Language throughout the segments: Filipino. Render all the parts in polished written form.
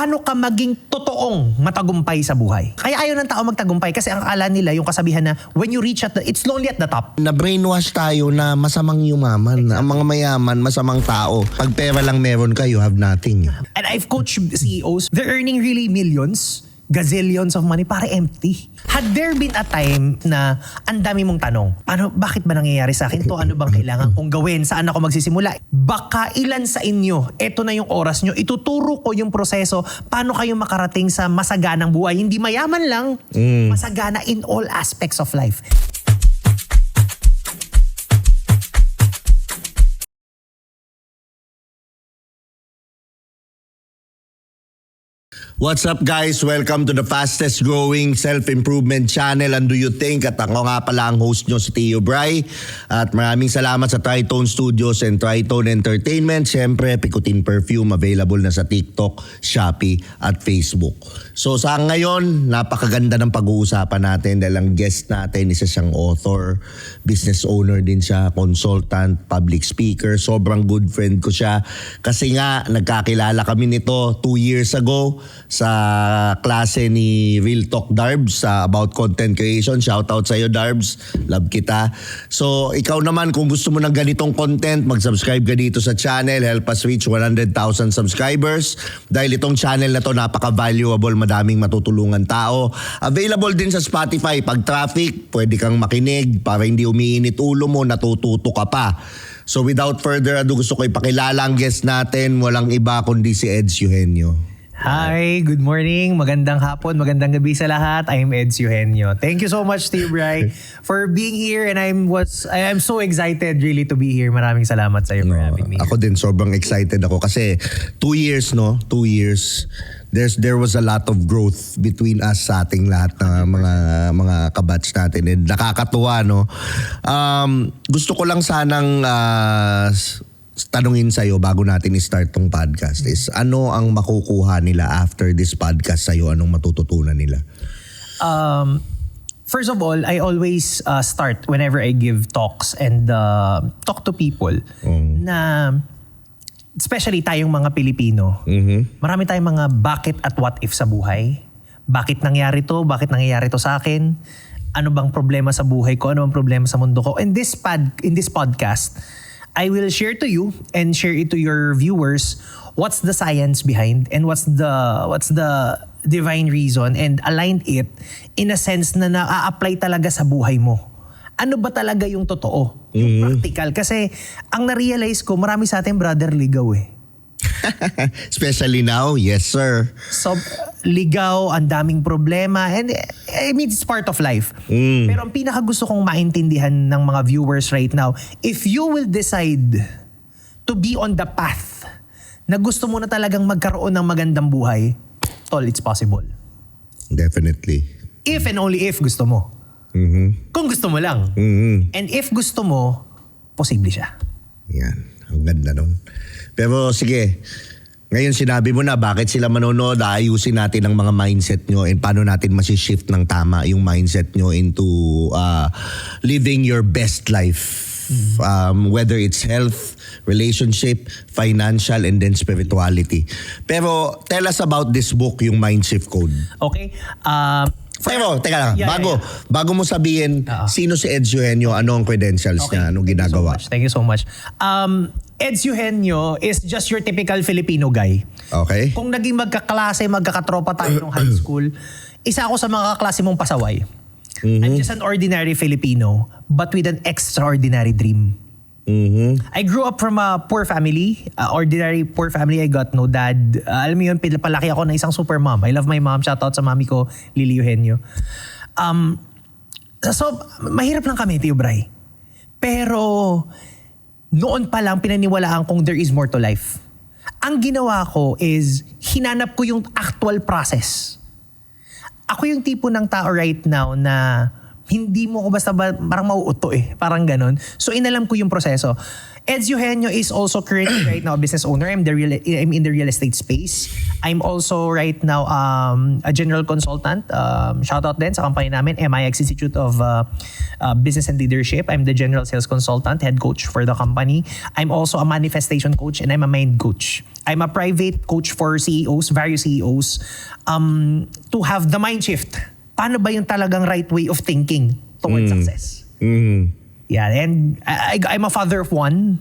paano ka maging totoong matagumpay sa buhay. Kaya ayaw ng tao magtagumpay kasi ang akala nila yung kasabihan na when you reach it's lonely at the top. Na-brainwash tayo na masamang yumaman. Ang mga mayaman, masamang tao. Pag pera lang meron ka, you have nothing. And I've coached CEOs, they're earning really millions, gazillions of money para empty. Had there been a time na ang dami mong tanong, bakit ba nangyayari sa akin to? Ano bang kailangan kong gawin? Saan ako magsisimula? Baka ilan sa inyo, eto na yung oras nyo, ituturo ko yung proseso, paano kayo makarating sa masaganang buhay. Hindi mayaman lang, masagana in all aspects of life. What's up guys? Welcome to the fastest growing self-improvement channel. And do you think? At ako nga pala ang host nyo si Tio Bray. At maraming salamat sa Tritone Studios and Tritone Entertainment. Siyempre, Picotin Perfume available na sa TikTok, Shopee at Facebook. So sa ngayon, napakaganda ng pag-uusapan natin dahil ang guest natin isa siyang author, business owner din siya, consultant, public speaker. Sobrang good friend ko siya. Kasi nga, nagkakilala kami nito 2 years ago sa klase ni Real Talk Darbs about content creation. Shoutout sa iyo Darbs, love kita. So ikaw naman kung gusto mo ng ganitong content, mag-subscribe ka dito sa channel. Help us reach 100,000 subscribers. Dahil itong channel na to napaka-valuable, madaming matutulungan tao. Available din sa Spotify. Pag traffic, pwede kang makinig para hindi umiinit ulo mo, natututo ka pa. So without further ado, gusto ko ipakilala ang guest natin. Walang iba kundi si Eds Eugenio. Hi, good morning, magandang hapon, magandang gabi sa lahat. I'm Eds Eugenio. Thank you so much, Tio Bray, for being here, and I'm so excited really to be here. Maraming salamat sa iyo for having me. Ako din sobrang excited ako kasi 2 years, 2 years. There was a lot of growth between us sa ating lahat na mga kabatch natin. And nakakatuwa, no? Gusto ko lang sanang tanungin sa'yo bago natin i-start tong podcast is ano ang makukuha nila after this podcast sa'yo? Anong matututunan nila? First of all, I always start whenever I give talks and talk to people na especially tayong mga Pilipino, marami tayong mga bakit at what if sa buhay. Bakit nangyari to? Bakit nangyayari to sa akin? Ano bang problema sa buhay ko? Ano ang problema sa mundo ko? In this podcast, I will share to you and share it to your viewers what's the science behind and what's the divine reason, and align it in a sense na na-apply talaga sa buhay mo. Ano ba talaga yung totoo? Yung practical. Kasi ang na-realize ko, marami sa atin brother ligaw eh. Especially now, yes sir. So, ligaw, ang daming problema, and I mean, it's part of life. Pero ang pinaka gusto kong maintindihan ng mga viewers right now, if you will decide to be on the path na gusto mo na talagang magkaroon ng magandang buhay, tol, it's possible. Definitely. If and only if gusto mo. Kung gusto mo lang. And if gusto mo, posible siya. Yan, ang ganda nun. Pero sige, ngayon sinabi mo na bakit sila manonood, ayusin natin ang mga mindset nyo and paano natin masishift ng tama yung mindset nyo into living your best life. Whether it's health, relationship, financial, and then spirituality. Pero tell us about this book, yung Mind Shift Code. Okay? Pero, teka lang, bago mo sabihin, sino si Eds Eugenio, ano ang credentials niya, anong ginagawa? Thank you so much. Eds Eugenio is just your typical Filipino guy. Okay. Kung naging magkakatropa tayo nung high school, isa ako sa mga kaklase mong pasaway. I'm just an ordinary Filipino, but with an extraordinary dream. I grew up from a poor family, ordinary poor family. I got no dad. Alam mo yun, palaki ako na isang super mom. I love my mom. Shoutout sa mami ko, Lily Eugenio. So, mahirap lang kami, Tio Bray. Pero, noon pa lang pinaniwalaan kong there is more to life. Ang ginawa ko is, hinanap ko yung actual process. Ako yung tipo ng tao right now na Hindi mo ko basta parang mauuto Parang ganon. So inalam ko yung proseso. Eds Eugenio is also currently right now a business owner. I'm in the real estate space. I'm also right now a general consultant. Shout out din sa company namin, MIX Institute of Business and Leadership. I'm the general sales consultant, head coach for the company. I'm also a manifestation coach and I'm a mind coach. I'm a private coach for CEOs, various CEOs, to have the mind shift. Paano ba yung talagang right way of thinking towards success? Yeah, and I'm a father of one,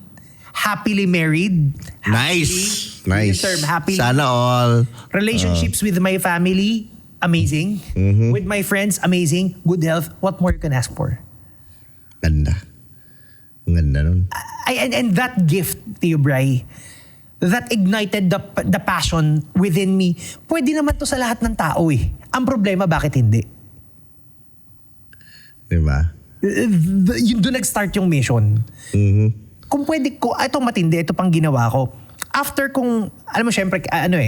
happily married. Nice. Yung term, happily. Sana all. Relationships with my family, amazing. With my friends, amazing. Good health. What more you can ask for? Ganda. Ganda nun. And that gift, Tio Bray, that ignited the passion within me. Pwede naman to sa lahat ng tao Ang problema, bakit hindi? Diba? Yun doon nag-start yung mission. Kung pwede ko, ito matindi, ito pang ginawa ko. After kung, alam mo syempre,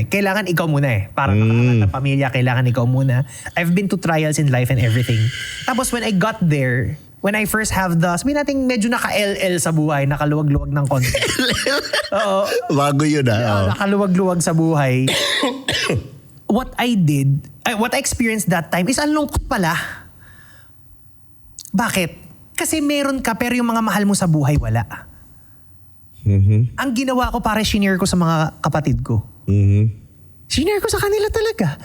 kailangan ikaw muna Para makaangat ng pamilya, kailangan ikaw muna. I've been to trials in life and everything. Tapos when I got there, when I first have sabihin natin medyo naka-LL sa buhay, nakaluwag-luwag ng konti. Oo. Bago yun Nakaluwag-luwag sa buhay. What I experienced that time is ang lungkot pala. Bakit? Kasi meron ka pero yung mga mahal mo sa buhay wala. Ang ginawa ko para shinare ko sa mga kapatid ko. Shinare ko sa kanila talaga.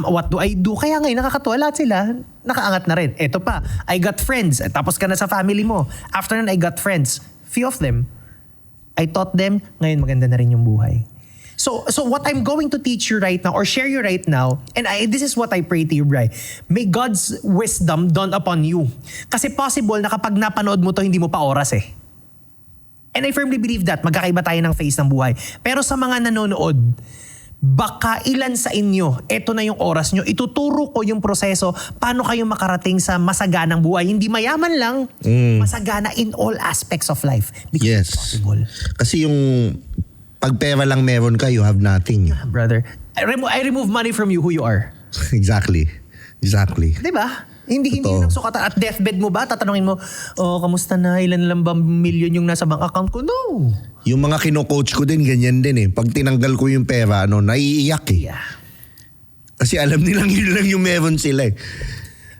What do I do? Kaya ngayon nakakatuwa lahat sila. Nakaangat na rin. Eto pa, I got friends. Tapos ka na sa family mo. After nun, I got friends. Few of them. I taught them. Ngayon maganda na rin yung buhay. So what I'm going to teach you right now or share you right now, and this is what I pray to you, Bri. May God's wisdom dawn upon you. Kasi possible na kapag napanood mo to, hindi mo pa oras And I firmly believe that magkakaiba tayo ng phase ng buhay. Pero sa mga nanonood, baka ilan sa inyo, eto na yung oras nyo, ituturo ko yung proseso, paano kayo makarating sa masaganang buhay. Hindi mayaman lang, masagana in all aspects of life. Because it's possible. Kasi yung pag pera lang meron ka, you have nothing. Brother, I remove money from you who you are. Exactly. Diba? Hindi yun ang sukatan. At deathbed mo ba? Tatanungin mo, kamusta na? Ilan lang ba million yung nasa bank account ko? No. Yung mga kino-coach ko din, ganyan din Pag tinanggal ko yung pera, naiiyak Yeah. Kasi alam nilang yun lang yung meron sila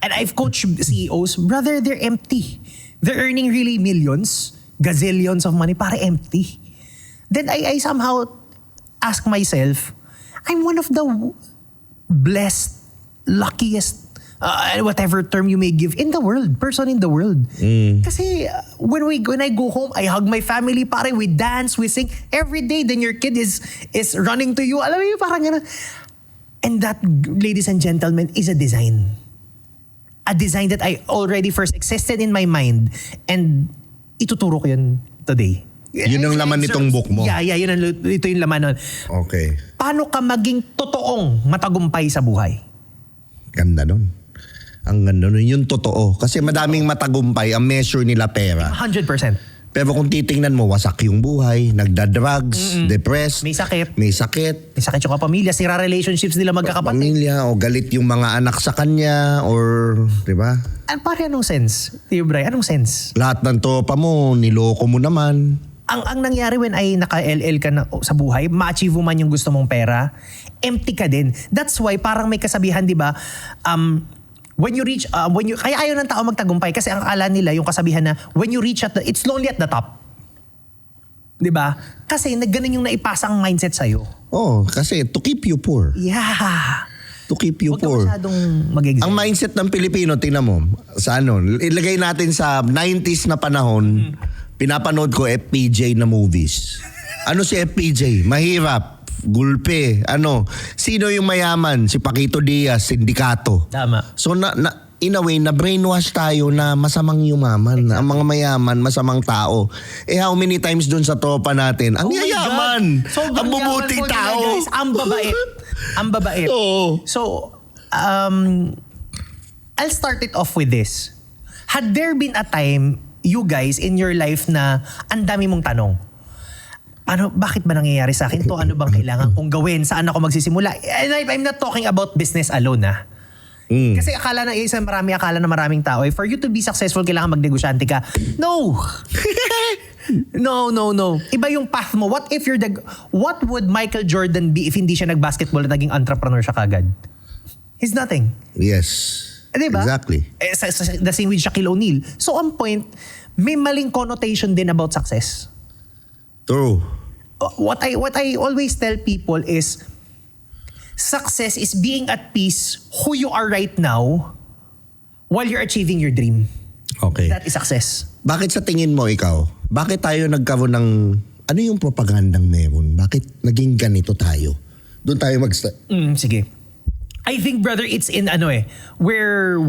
And I've coached CEOs, brother, they're empty. They're earning really millions, gazillions of money, para empty. Then I somehow ask myself, I'm one of the blessed, luckiest, whatever term you may give, in the world, person in the world. Kasi when I go home, I hug my family, pare, we dance, we sing every day. Then your kid is running to you. Alam mo yung parang gano'n. And that, ladies and gentlemen, is a design. A design that I already first existed in my mind. And ituturo ko yun today. Yun ang laman nitong book mo? Yeah, ito yung laman nun. Okay. Paano ka maging totoong matagumpay sa buhay? Ganda nun. Ang ganda nun. Yung totoo. Kasi madaming matagumpay, ang measure nila pera. 100%. Pero kung titingnan mo, wasak yung buhay, nagda-drugs, depressed. May sakit. May sakit. May sakit yung kapamilya, sira relationships nila magkakapatid. Pamilya, o galit yung mga anak sa kanya, or, di ba? Pare, anong sense? Tio Bray, anong sense? Lahat ng tropa mo, niloko mo naman. Ang nangyari when ay naka-LL ka na sa buhay, ma-achieve mo man yung gusto mong pera, empty ka din. That's why parang may kasabihan, di ba? Kaya ayaw ng tao magtagumpay kasi ang akala nila yung kasabihan na when you reach it's lonely at the top. Di ba? Kasi ganun yung naipasang mindset sa'yo. Oh, kasi to keep you poor. Yeah. To keep you Huwag poor. ka masyadong mag-exam. Ang mindset ng Pilipino, tingnan mo, ilagay natin sa 90s na panahon, pinapanood ko FPJ na movies. Ano si FPJ? Mahirap. Gulpe. Sino yung mayaman? Si Paquito Diaz, sindikato. Tama. So in a way, na brainwash tayo na masamang yumaman. Exactly. Ang mga mayaman, masamang tao. How many times dun sa tropa natin? Ang yayaman! Ang bubuting tao! Guys, ang babait. Ang babait. Oo. So, I'll start it off with this. Had there been a time, you guys, in your life na ang dami mong tanong, bakit ba nangyayari sa akin to? Ano bang kailangan kong gawin? Saan ako magsisimula? And I'm not talking about business alone, Kasi akala na maraming tao, for you to be successful, kailangan magnegosyante ka. No! No. Iba yung path mo. What would Michael Jordan be if hindi siya nag-basketball at naging entrepreneur siya kagad? He's nothing. Yes. Diba? Exactly. The same with Shaquille O'Neal. So on point, may maling connotation din about success. True. What I always tell people is, success is being at peace who you are right now while you're achieving your dream. Okay. That is success. Bakit sa tingin mo ikaw? Bakit tayo nagkaroon ng... Ano yung propagandang meron? Bakit naging ganito tayo? Doon tayo mag-start. Sige. I think, brother, it's in we're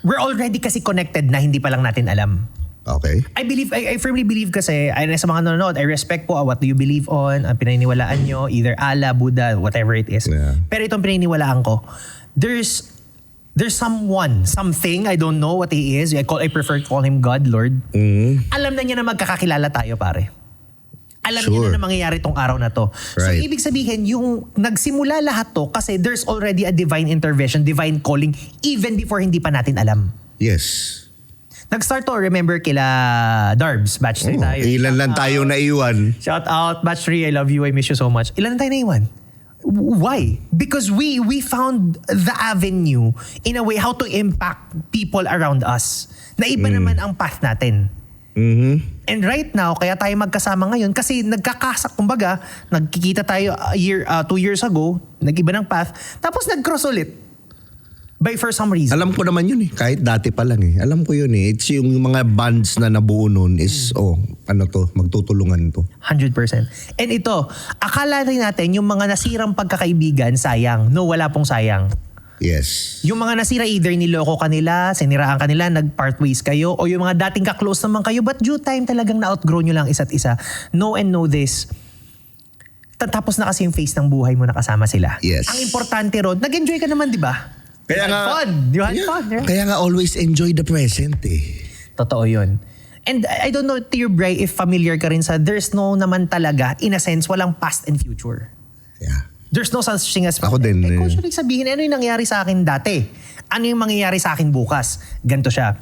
already kasi connected na hindi pa lang natin alam. Okay. I firmly believe kasi, sa mga nanonood, I respect po what do you believe on, ang pinaniniwalaan nyo, either Allah, Buddha, whatever it is. Yeah. Pero itong pinaniniwalaan ko, there's something, I don't know what he is, I prefer to call him God, Lord. Alam na niya na magkakakilala tayo, pare. Alam niya na mangyayari tong araw na to. So Right. ibig sabihin, yung nagsimula lahat to kasi there's already a divine intervention, divine calling, even before hindi pa natin alam. Yes. Nag-start to, remember kila Darbs, batch 3 tayo. Ilan lang tayo naiwan. Shout out, batch 3, I love you, I miss you so much. Ilan lang tayo naiwan? Why? Because we found the avenue in a way how to impact people around us. Na iba naman ang path natin. And right now, kaya tayo magkasama ngayon kasi kumbaga, nagkikita tayo 2 years ago, nag-iba ng path, tapos nag-cross ulit. For some reason. Alam ko naman yun eh. Kahit dati pa lang eh. Alam ko yun eh. It's yung mga bands na nabuo nun is, magtutulungan to. 100%. And ito, akala rin natin yung mga nasirang pagkakaibigan, sayang. No, wala pong sayang. Yes. Yung mga nasira, either niloko kanila, siniraan kanila, nag-part ways kayo, o yung mga dating ka-close naman kayo, but due time talagang na-outgrow nyo lang isa't isa. Know and know this. Tapos na kasi yung phase ng buhay mo nakasama sila. Yes. Ang importante ron, nag-enjoy ka naman, di ba? You had fun. Yeah. Kaya nga always enjoy the present eh. Totoo yun. And I don't know, Dear Bray, if familiar ka rin sa, there's no naman talaga, in a sense, walang past and future. Yeah. There's no such thing as... Ako din. Kung siya sabihin, ano yung nangyari sa akin dati? Ano yung mangyayari sa akin bukas? Ganito siya.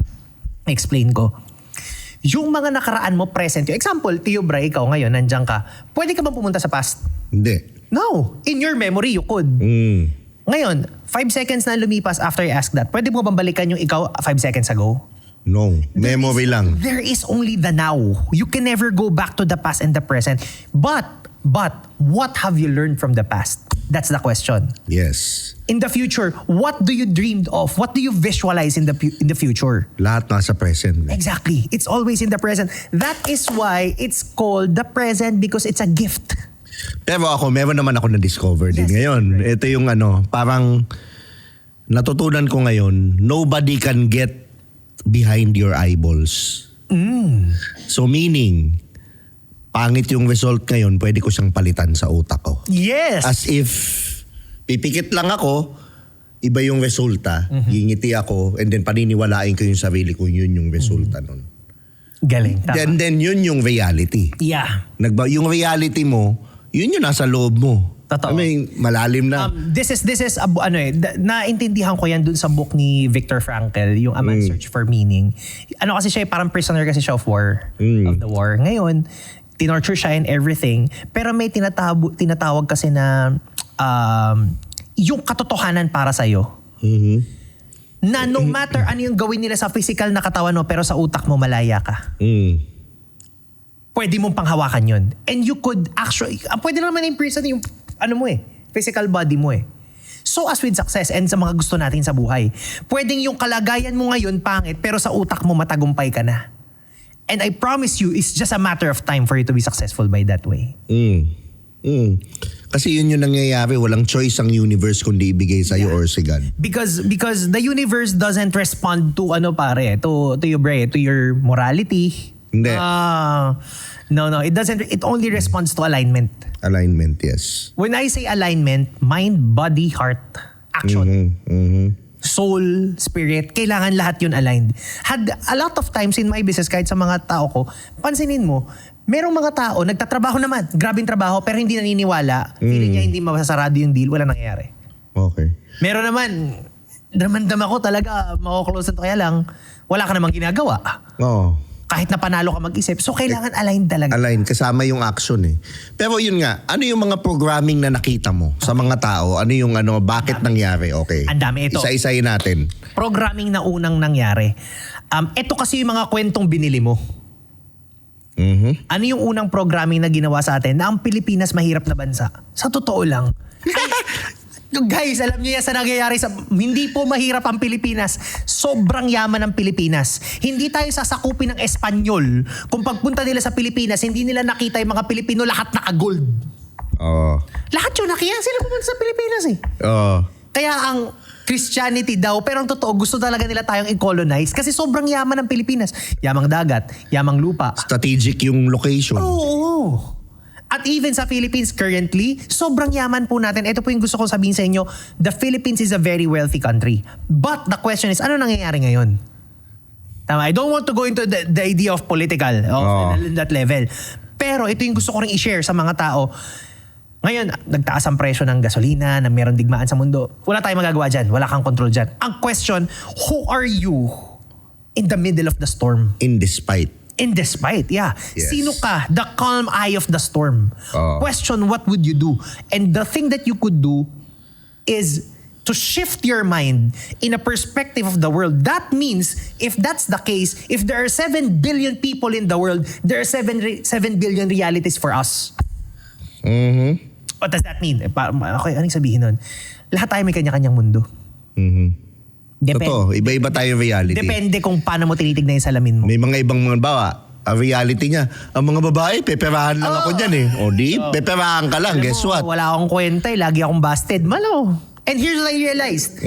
Explain ko. Yung mga nakaraan mo, present yun. Example, Tio Bray, ikaw ngayon, nandiyan ka. Pwede ka bang pumunta sa past? Hindi. No. In your memory, you could. Ngayon, 5 seconds na lumipas after I ask that, pwede mo bang balikan yung ikaw 5 seconds ago? No. Memory lang. There is only the now. You can never go back to the past and the present. But, what have you learned from the past? That's the question. Yes. In the future, what do you dreamed of? What do you visualize in the future? Lahat nasa present. Exactly. It's always in the present. That is why it's called the present, because it's a gift. Pero meron naman ako na-discover din ngayon. Ito yung parang natutunan ko ngayon, nobody can get behind your eyeballs. So meaning, pangit yung result ngayon, pwede ko siyang palitan sa utak ko. Yes. As if, pipikit lang ako, iba yung resulta, ngingiti ako, and then paniniwalain ko yung sarili ko, yun yung resulta nun. Galing. Tama. Then yun yung reality. Yeah. Yung reality mo, yun yung nasa loob mo. Totoo. I mean, malalim na. This is naintindihan ko yan dun sa book ni Viktor Frankl, yung A Man's Search for Meaning. Kasi siya, parang prisoner kasi siya of the war. Ngayon, tinorture siya and everything. Pero may tinatawag kasi na yung katotohanan para sa'yo. Na no matter ano yung gawin nila sa physical na katawan mo, pero sa utak mo malaya ka. Pwede mong panghawakan yun. And you could actually, pwede naman i-imprison yung physical body mo eh. So as with success and sa mga gusto natin sa buhay, pwedeng yung kalagayan mo ngayon pangit, pero sa utak mo matagumpay ka na. And I promise you, it's just a matter of time for you to be successful by that way. Kasi yun yung nangyayari, walang choice ang universe kundi ibigay sa'yo or si God. Because the universe doesn't respond to to your morality. Hindi. No, it doesn't. It only responds to alignment. Alignment, yes. When I say alignment, mind, body, heart, action. Soul, spirit, kailangan lahat yun aligned. Had a lot of times in my business, kahit sa mga tao ko, pansinin mo, merong mga tao, nagtatrabaho naman, grabing trabaho, pero hindi naniniwala, feeling niya hindi masasarado yung deal, wala nangyayari. Okay. Meron naman, damandam ako talaga, mako-close na to, kaya lang, wala ka namang ginagawa. Oo. Kahit na panalo ka mag-isip. So, kailangan align talaga. Align, kasama yung action eh. Pero yun nga, ano yung mga programming na nakita mo sa mga tao? Ano yung bakit nangyari? Okay. Ang dami ito. Isa-isayin natin. Programming na unang nangyari. Ito kasi yung mga kwentong binili mo. Mhm. Ano yung unang programming na ginawa sa atin na ang Pilipinas mahirap na bansa? Sa totoo lang. Guys, alam niyo yan sa nangyayari sa... Hindi po mahirap ang Pilipinas. Sobrang yaman ng Pilipinas. Hindi tayo sasakupin ng Espanyol. Kung pagpunta nila sa Pilipinas, hindi nila nakita yung mga Pilipino lahat naka-gold. Oo. Lahat yun, nakaya sila pumunta sa Pilipinas eh. Oo. Kaya ang Christianity daw, pero ang totoo, gusto talaga nila tayong i-colonize kasi sobrang yaman ng Pilipinas. Yamang dagat, yamang lupa. Strategic yung location. Oo. At even sa Philippines currently, sobrang yaman po natin. Ito po yung gusto kong sabihin sa inyo. The Philippines is a very wealthy country. But the question is, ano nangyayari ngayon? Tama, I don't want to go into the idea of political in that level. Pero ito yung gusto ko rin i-share sa mga tao. Ngayon, nagtaas ang presyo ng gasolina, na meron digmaan sa mundo. Wala tayong magagawa dyan. Wala kang control dyan. Ang question, who are you in the middle of the storm? In despite. In despite, yeah. Yes. Sino ka? The calm eye of the storm. Question, what would you do? And the thing that you could do is to shift your mind in a perspective of the world. That means, if that's the case, if there are 7 billion people in the world, there are 7 billion realities for us. Mhm. What does that mean? Okay, anong sabihin nun? Lahat tayo may kanya-kanyang mundo. Mhm. Totoo, iba-iba tayo reality. Depende kung paano mo tinitignan yung salamin mo. May mga ibang mga bawa, ang reality niya, ang mga babae, peperahan lang ako dyan eh. O di, peperahan ka lang, Alam guess mo, what? Wala akong kwenta eh. Lagi akong busted. Malo. And here's what I realized.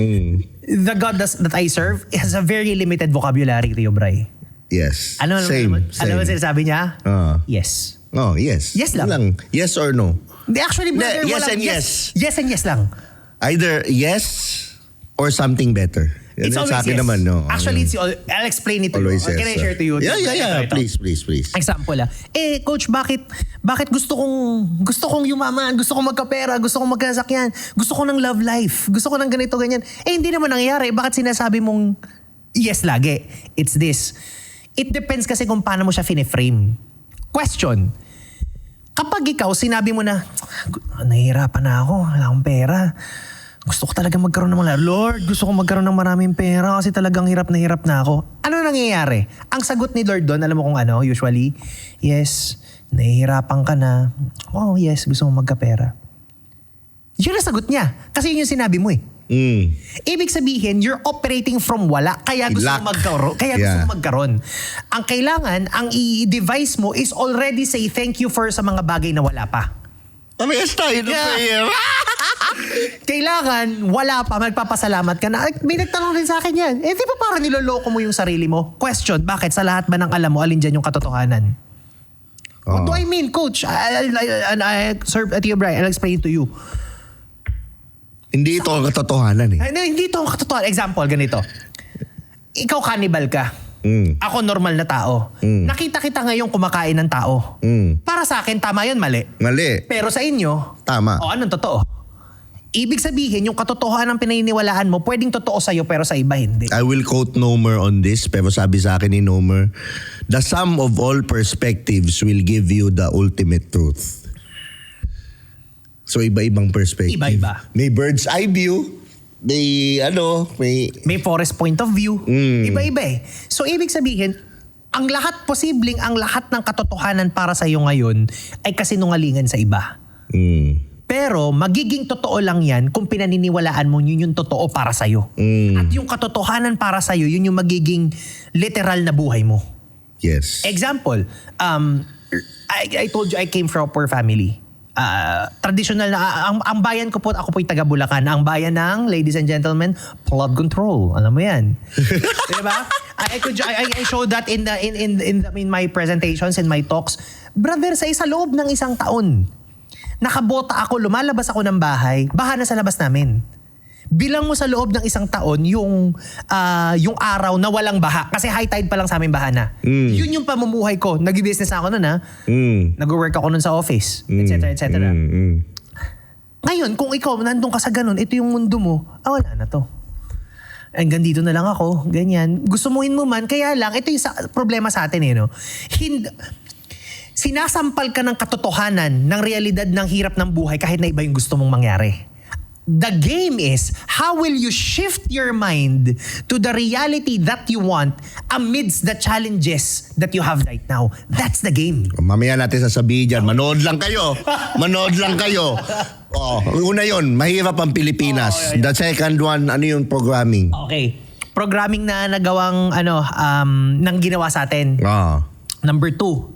The God that I serve has a very limited vocabulary, Rio Bray. Yes. Ano same. mo sinasabi niya? Yes. Oh, yes. Yes lang. Yes or no? Hindi, actually, brother, Yes walang and yes. Yes and yes lang. Either yes or something better. Yan It's sa always akin yes. naman, no? Actually, I'll explain it to you. Always yes. Can I share to you? Yeah. Ito. Please. Example coach, bakit gusto kong yumaman, gusto kong magkapera, gusto kong magkasakyan, gusto ko ng love life, gusto ko ng ganito, ganyan. Hindi naman nangyayari. Bakit sinasabi mong yes lagi? It's this. It depends kasi kung paano mo siya fine-frame. Question. Kapag ikaw, sinabi mo na, nahihirapan na ako, wala akong pera. Gusto ko talaga magkaroon ng mga, Lord, gusto ko magkaroon ng maraming pera kasi talagang hirap na ako. Ano nangyayari? Ang sagot ni Lord doon, alam mo kung ano, usually, yes, nahihirapan ka na. Oh, yes, gusto mo magkapera. Yun ang sagot niya. Kasi yun yung sinabi mo eh. Ibig sabihin, you're operating from wala. Kaya gusto mo magkaroon. Ang kailangan, ang i-device mo is already say thank you for sa mga bagay na wala pa. Pamayas tayo ng prayer. Kailangan, wala pa, magpapasalamat ka na. May nagtanong rin sa akin yan. Di ba parang niloloko mo yung sarili mo? Question, bakit sa lahat ba ng alam mo, alin dyan yung katotohanan? What do I mean, coach? I serve at you, Brian. I'll explain it to you. Hindi ito ang katotohanan eh. Hindi ito ang katotohanan. Example, ganito. Ikaw cannibal ka. Ako normal na tao. Nakita kita ngayon kumakain ng tao. Para sa akin, tama yun, mali. Mali. Pero sa inyo, Tama. anong totoo? Ibig sabihin, yung katotohanan ng pinaniniwalaan mo, pwedeng totoo sa'yo pero sa iba hindi. I will quote Nomer on this, pero sabi sa akin ni Nomer, the sum of all perspectives will give you the ultimate truth. So iba-ibang perspective. Iba-iba. May bird's eye view, May forest point of view. Iba-iba eh. So ibig sabihin, ang lahat ng katotohanan para sa iyo ngayon ay kasinungalingan sa iba. Pero magiging totoo lang yan kung pinaniniwalaan mo yun yung totoo para sa iyo. At yung katotohanan para sa iyo, yun yung magiging literal na buhay mo. Yes. Example, I told you I came from a poor family. Traditional na, ang bayan ko po, ako po yung taga Bulacan. Ang bayan ng, ladies and gentlemen, flood control. Alam mo yan. Diba? I showed that in my presentations, in my talks. Brother, sa loob ng isang taon, nakabota ako, lumalabas ako ng bahay, baha na sa labas namin. Bilang mo sa loob ng isang taon yung araw na walang baha. Kasi high tide pa lang sa amin baha na. Yun yung pamumuhay ko. Nag-business ako nun ha. Nag-work ako nun sa office. Etc. Ngayon, kung ikaw nandun ka sa ganun, ito yung mundo mo, wala na to. Hanggang dito na lang ako, ganyan. Gustuhin mo man, kaya lang, ito yung problema sa atin no? Sinasampal ka ng katotohanan, ng realidad ng hirap ng buhay kahit na iba yung gusto mong mangyari. The game is, how will you shift your mind to the reality that you want amidst the challenges that you have right now? That's the game. Mamaya natin sasabihin dyan, manood lang kayo. Manood lang kayo. Una yun, mahirap ang Pilipinas. The second one, ano yung programming? Okay. Programming na nagawang, nang ginawa sa atin. Number 2.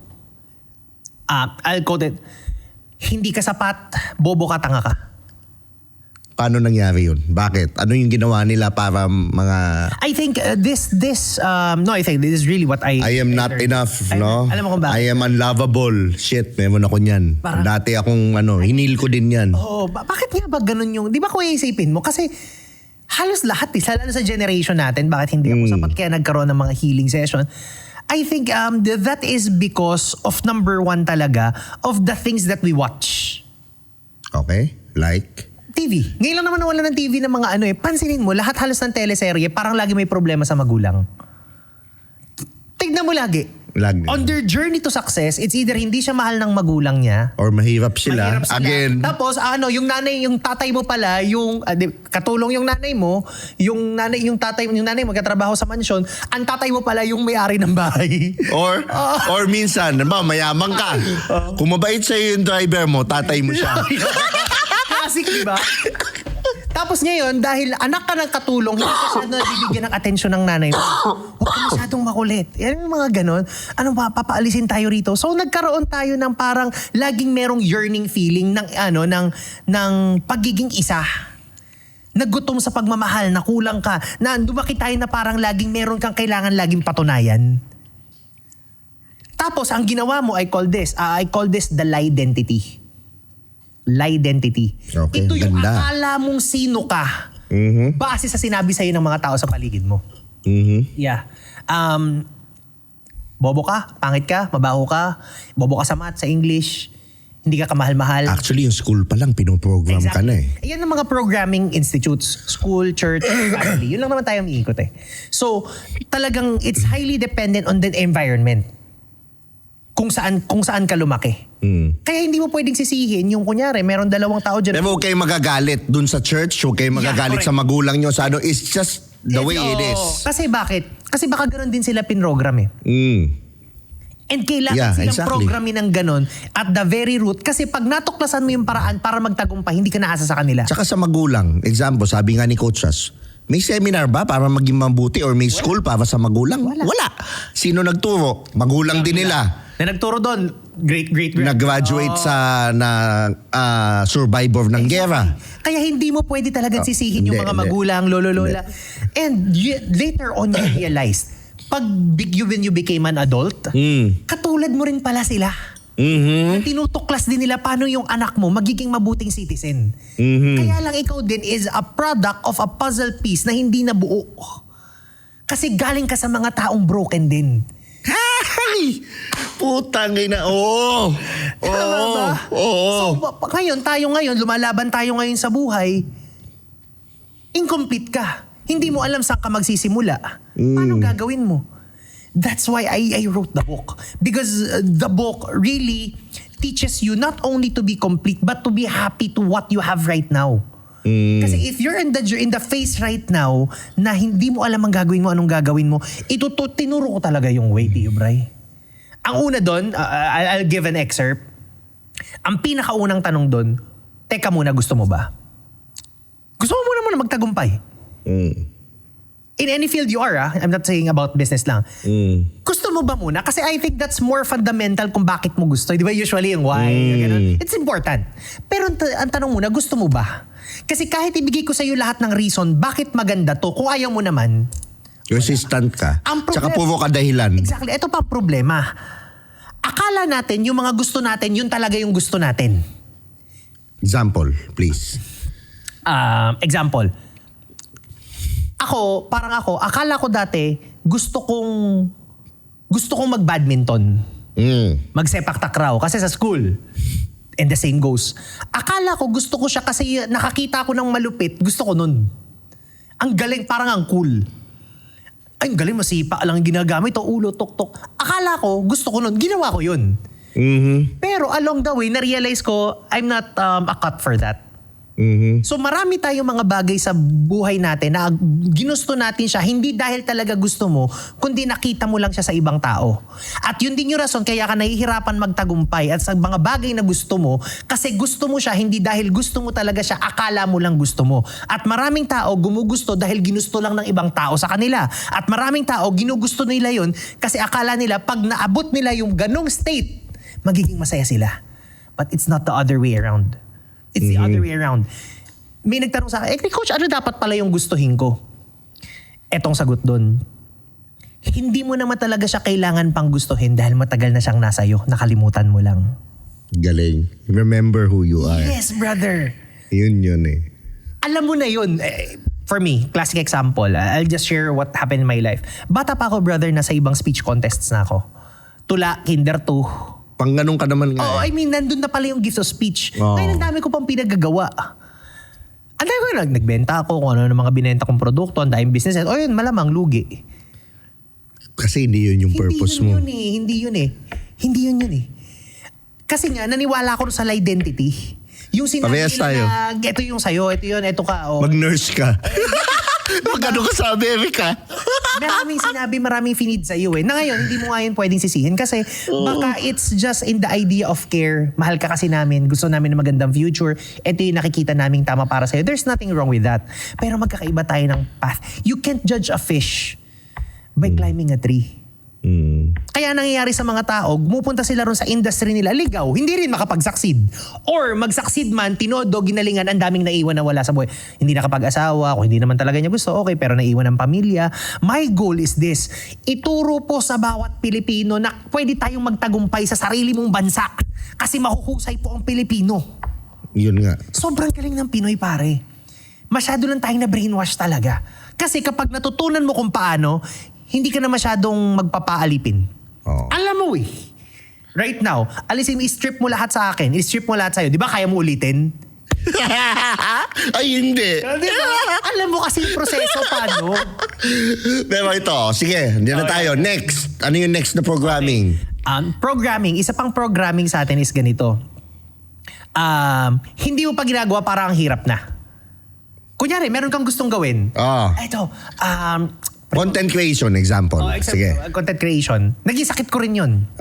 I'll quote it. Hindi ka sapat, bobo ka, tanga ka. Paano nangyari yun? Bakit? Ano yung ginawa nila para mga... I think this is really what I am not learned. enough, no? Alam mo kung bakit? I am unlovable. Shit, meron ako niyan. Dati akong hinil ko din yan. Bakit nga ba ganun yung... Di ba kung iisipin mo? Kasi halos lahat, lalo sa generation natin, bakit hindi ako sapat kaya nagkaroon ng mga healing session? I think that is because of number 1 talaga of the things that we watch. Okay, like? TV. Ngayon lang naman nawala ng TV ng mga pansinin mo, lahat halos ng teleserye, parang lagi may problema sa magulang. Tignan mo lagi. On their journey to success, it's either hindi siya mahal ng magulang niya, or mahirap sila. Again. Tapos yung tatay mo pala, katulong yung nanay mo, yung nanay mo katrabaho sa mansyon, ang tatay mo pala yung may-ari ng bahay. Or minsan, mayaman ka. Kung mabait sa'yo yung driver mo, tatay mo siya. Classic, di ba? Tapos ngayon, dahil anak ka ng katulong, hindi ka siya nabibigyan ng atensyon ng nanay mo. Huwag ka masyadong makulit. Yan yung mga ganon. Ano ba, papaalisin tayo rito. So nagkaroon tayo ng parang laging merong yearning feeling ng pagiging isa. Nagutom sa pagmamahal, na kulang ka, na lumaki tayo na parang laging meron kang kailangan laging patunayan. Tapos ang ginawa mo, I call this the lie identity. Lie-identity. Okay, ito yung ganda. akala mong sino ka base sa sinabi sa'yo ng mga tao sa paligid mo. Yeah. Bobo ka, pangit ka, mabaho ka, bobo ka sa math, sa English, hindi ka kamahal-mahal. Actually, yung school pa lang, pinoprogram ka na eh. Yan ang mga programming institutes. School, church, family. Yun lang naman tayo umiikot eh. So, talagang it's highly dependent on the environment. Kung saan ka lumaki. Kaya hindi mo pwedeng sisihin yung kunyari, meron 2 tao dyan. Pero huwag kayong magagalit dun sa church, huwag kayong magagalit sa magulang nyo. It's just the way it is. Kasi bakit? Kasi baka ganoon din sila pinrogram eh. And kailangan silang programin ng ganon at the very root. Kasi pag natuklasan mo yung paraan para magtagumpay, hindi ka naasa sa kanila. Tsaka sa magulang, example, sabi nga ni Coach Ras, may seminar ba para maging mabuti or may school para sa magulang? Wala. Sino nagturo? Magulang din nila. Na nagturo doon, great. Nag-graduate sa survivor ng gera. Kaya hindi mo pwede talagang sisihin yung mga magulang, lolo-lola. And later on you realized, when you became an adult, katulad mo rin pala sila. Tinutuklas din nila paano yung anak mo magiging mabuting citizen. Kaya lang ikaw din is a product of a puzzle piece na hindi nabuo. Kasi galing ka sa mga taong broken din. Ay! Putang ina. Oo. So, ngayon, lumalaban tayo ngayon sa buhay. Incomplete ka. Hindi mo alam saan ka magsisimula. Paano gagawin mo? That's why I wrote the book. Because the book really teaches you not only to be complete, but to be happy to what you have right now. Kasi if you're in the phase right now na hindi mo alam ang gagawin mo, anong gagawin mo, tinuro ko talaga yung way, Tio Bray. Ang una doon, I'll give an excerpt. Ang pinakaunang tanong doon, teka muna, gusto mo ba? Gusto mo muna magtagumpay? In any field you are, I'm not saying about business lang. Gusto mo ba muna? Kasi I think that's more fundamental kung bakit mo gusto. Di ba usually yung why? It's important. Pero ang tanong muna, gusto mo ba? Kasi kahit ibigay ko sa iyo lahat ng reason, bakit maganda to? Kung ayaw mo naman, resistant ka. Tsaka puro ka dahilan. Exactly. Ito pa ang problema. Akala natin, yung mga gusto natin, yun talaga yung gusto natin. Example, please. Example. Akala ko dati, gusto kong mag-badminton. Magsepak takraw. Kasi sa school, And the same goes. Akala ko gusto ko siya kasi nakakita ko ng malupit. Gusto ko nun. Ang galing, parang ang cool. Ay, ang galing, masipa lang ginagamit. O ulo, tok-tok. Akala ko, gusto ko nun. Ginawa ko yun. Pero along the way, na-realize ko, I'm not a cut for that. So marami tayong mga bagay sa buhay natin na ginusto natin siya hindi dahil talaga gusto mo, kundi nakita mo lang siya sa ibang tao. At yun din yung rason kaya ka nahihirapan magtagumpay at sa mga bagay na gusto mo kasi gusto mo siya hindi dahil gusto mo talaga siya, akala mo lang gusto mo. At maraming tao gumugusto dahil ginusto lang ng ibang tao sa kanila. At maraming tao ginugusto nila yun kasi akala nila pag naabot nila yung ganong state, magiging masaya sila. But it's not the other way around. It's the other way around. May nagtanong sa akin, coach, ano dapat pala yung gustuhin ko? Etong sagot doon. Hindi mo naman talaga siya kailangan pang gustuhin dahil matagal na siyang nasa iyo. Nakalimutan mo lang. Galing. Remember who you are. Yes, brother. Yun eh. Alam mo na yun. For me, classic example. I'll just share what happened in my life. Bata pa ako, brother, nasa ibang speech contests na ako. Tula, kinder 2. Pang ganun ka naman nga. Oh, I mean, nandun na pala yung gift of speech. Oh. Ngayon, ang dami ko pang pinagagawa. Ang dami ko nagbenta ako kung ano ng mga binenta kong produkto, ang daming business. O yun, malamang lugi. Kasi hindi yun yung purpose mo. Hindi yun eh. Kasi nga, naniwala ako sa identity. Yung sinabi Parehas tayo. na, ito yung sayo, ito yun, ito ka. Oh. Mag-nurse ka. Magkano ka sa Amerika? Maraming sinabi, maraming finid sa iyo eh. Na ngayon, hindi mo nga yun pwedeng sisihin kasi baka it's just in the idea of care. Mahal ka kasi namin, gusto namin ng magandang future. Ito yung nakikita naming tama para sa'yo. There's nothing wrong with that. Pero magkakaiba tayo ng path. You can't judge a fish by climbing a tree. Kaya nangyayari sa mga tao, gumupunta sila ron sa industry nila, ligaw, hindi rin makapag-succeed. Or mag-succeed man, tinodo, ginalingan, ang daming naiwan na wala sa buhay. Hindi nakapag-asawa, kung hindi naman talaga niya gusto, okay, pero naiwan ng pamilya. My goal is this, ituro po sa bawat Pilipino na pwede tayong magtagumpay sa sarili mong bansa. Kasi mahuhusay po ang Pilipino. Yun nga. Sobrang galing ng Pinoy, pare. Masyado lang tayong na-brainwash talaga. Kasi kapag natutunan mo kung paano, hindi ka na masyadong magpapaalipin. Oh. Alam mo eh. Right now, alisin mo, i-strip mo lahat sa akin. I-strip mo lahat sa'yo. Di ba kaya mo ulitin? Ay, hindi. Diba? Alam mo kasi yung proseso paano. Pero ito, sige, hindi na tayo. Next. Ano yung next na programming? Programming, isa pang programming sa atin is ganito. Hindi mo pa ginagawa para ang hirap na. Kunyari, meron kang gustong gawin. Ito, content creation, example. Sige. Content creation. Naging sakit ko rin yun.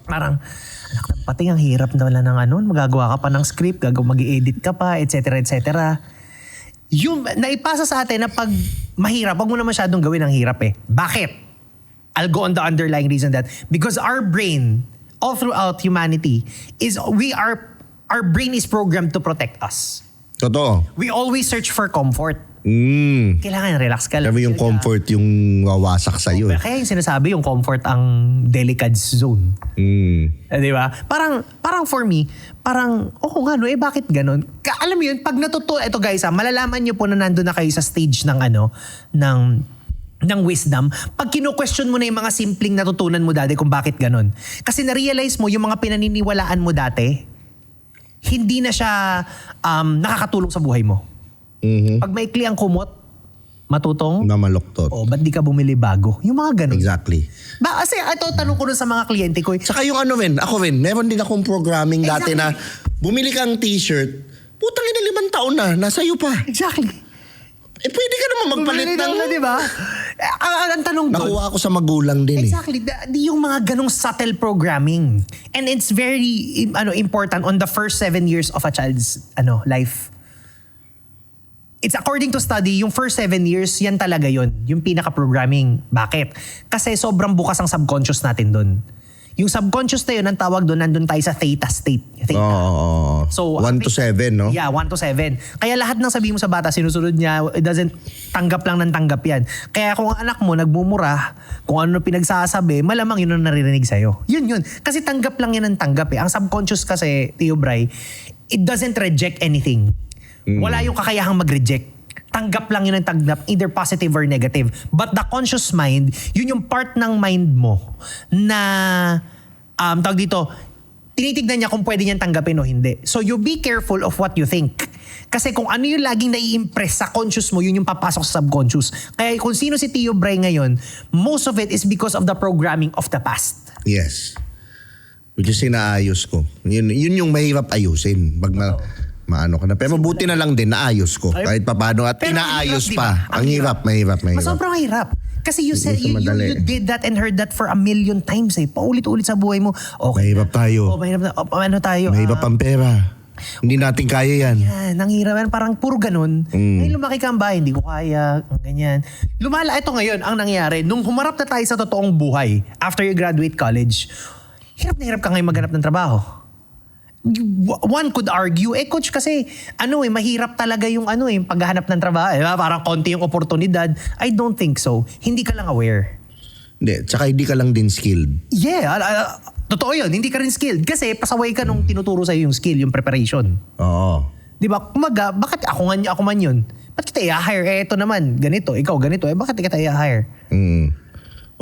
Parang, anak ng pati ang hirap na wala ng ano, magagawa ka pa ng script, mag-i-edit ka pa, etc. etc. Yung naipasa sa atin na pag mahirap, wag mo na masyadong gawin ang hirap eh. Bakit? I'll go on the underlying reason that because our brain, all throughout humanity, our brain is programmed to protect us. Totoo. We always search for comfort. Kailangan relax ka lang. Sabi yung comfort yung wawasak sa'yo. Kaya yung sinasabi, yung comfort ang delicate zone. Di ba? Parang for me, nga no, bakit ganun? Alam mo yun, pag ito guys, malalaman nyo po na nandun na kayo sa stage ng ng wisdom, pag kino-question mo na yung mga simpleng natutunan mo dati kung bakit ganun. Kasi na-realize mo yung mga pinaniniwalaan mo dati, hindi na siya nakakatulong sa buhay mo. Pag maikli ang kumot, matutong na maluktot. Ba't di ka bumili bago? Yung mga ganun. Exactly. Kasi ito, tanong ko dun sa mga kliyente ko. Saka yung ako meron din akong programming dati na bumili kang t-shirt, putang ina 5 taon na, nasa iyo pa. Exactly. Pwede ka naman magpalit ng... Di ba? Ang tanong doon. Nakuha ko sa magulang din Exactly. Yung mga ganong subtle programming. And it's very important on the first 7 years of a child's life. It's according to study, yung first 7 years, yan talaga yun. Yung pinaka-programming. Bakit? Kasi sobrang bukas ang subconscious natin doon. Yung subconscious na yun, ang tawag doon, nandun tayo sa theta state. Theta. So, 1 to 7, no? Yeah, 1 to 7. Kaya lahat ng sabihin mo sa bata, sinusunod niya, it doesn't tanggap lang ng tanggap yan. Kaya kung ang anak mo nagmumura, kung ano pinagsasabi, malamang yun ang naririnig sa'yo. Yun. Kasi tanggap lang yan ng tanggap eh. Ang subconscious kasi, Tio Bray, it doesn't reject anything. Wala yung kakayahang mag-reject. Tanggap lang yun ang tanggap, either positive or negative. But the conscious mind, yun yung part ng mind mo na, tawag dito, tinitignan niya kung pwede niyang tanggapin o hindi. So you be careful of what you think. Kasi kung ano yung laging nai-impress sa conscious mo, yun yung papasok sa subconscious. Kaya kung sino si Tio Bray ngayon, most of it is because of the programming of the past. Yes. Which is inaayos ko. Yun yung mahirap ayusin. Pag maano ka na. Pero buti na lang din, naayos ko. Kahit paano. At Pero inaayos ang hirap, pa. diba? Ang hirap, mahirap. Mas sobrang hirap. Kasi you said, you did that and heard that for a million times eh. Paulit-ulit sa buhay mo. Okay. Mahirap tayo. Mahirap na. Ano tayo? Mahirap ang pera. Hindi natin kaya yan. Yan, nanghirap yan. Parang puro ganun. Ay, lumaki ka ang bahay, hindi ko kaya. Ganyan. Ito ngayon, ang nangyari, nung humarap na tayo sa totoong buhay, after you graduate college, hirap na hirap ka ngayon maghanap ng trabaho. One could argue, coach kasi, mahirap talaga yung yung paghahanap ng trabaho. Parang konti yung oportunidad. I don't think so. Hindi ka lang aware. Hindi, tsaka hindi ka lang din skilled. Yeah, totoo yun. Hindi ka rin skilled. Kasi pasaway ka nung tinuturo sa'yo yung skill, yung preparation. Oo. Di ba? Kumaga, bakit ako man yun? Ba't kita i-hire? Ito naman, ganito. Ikaw ganito. Bakit kita i-hire?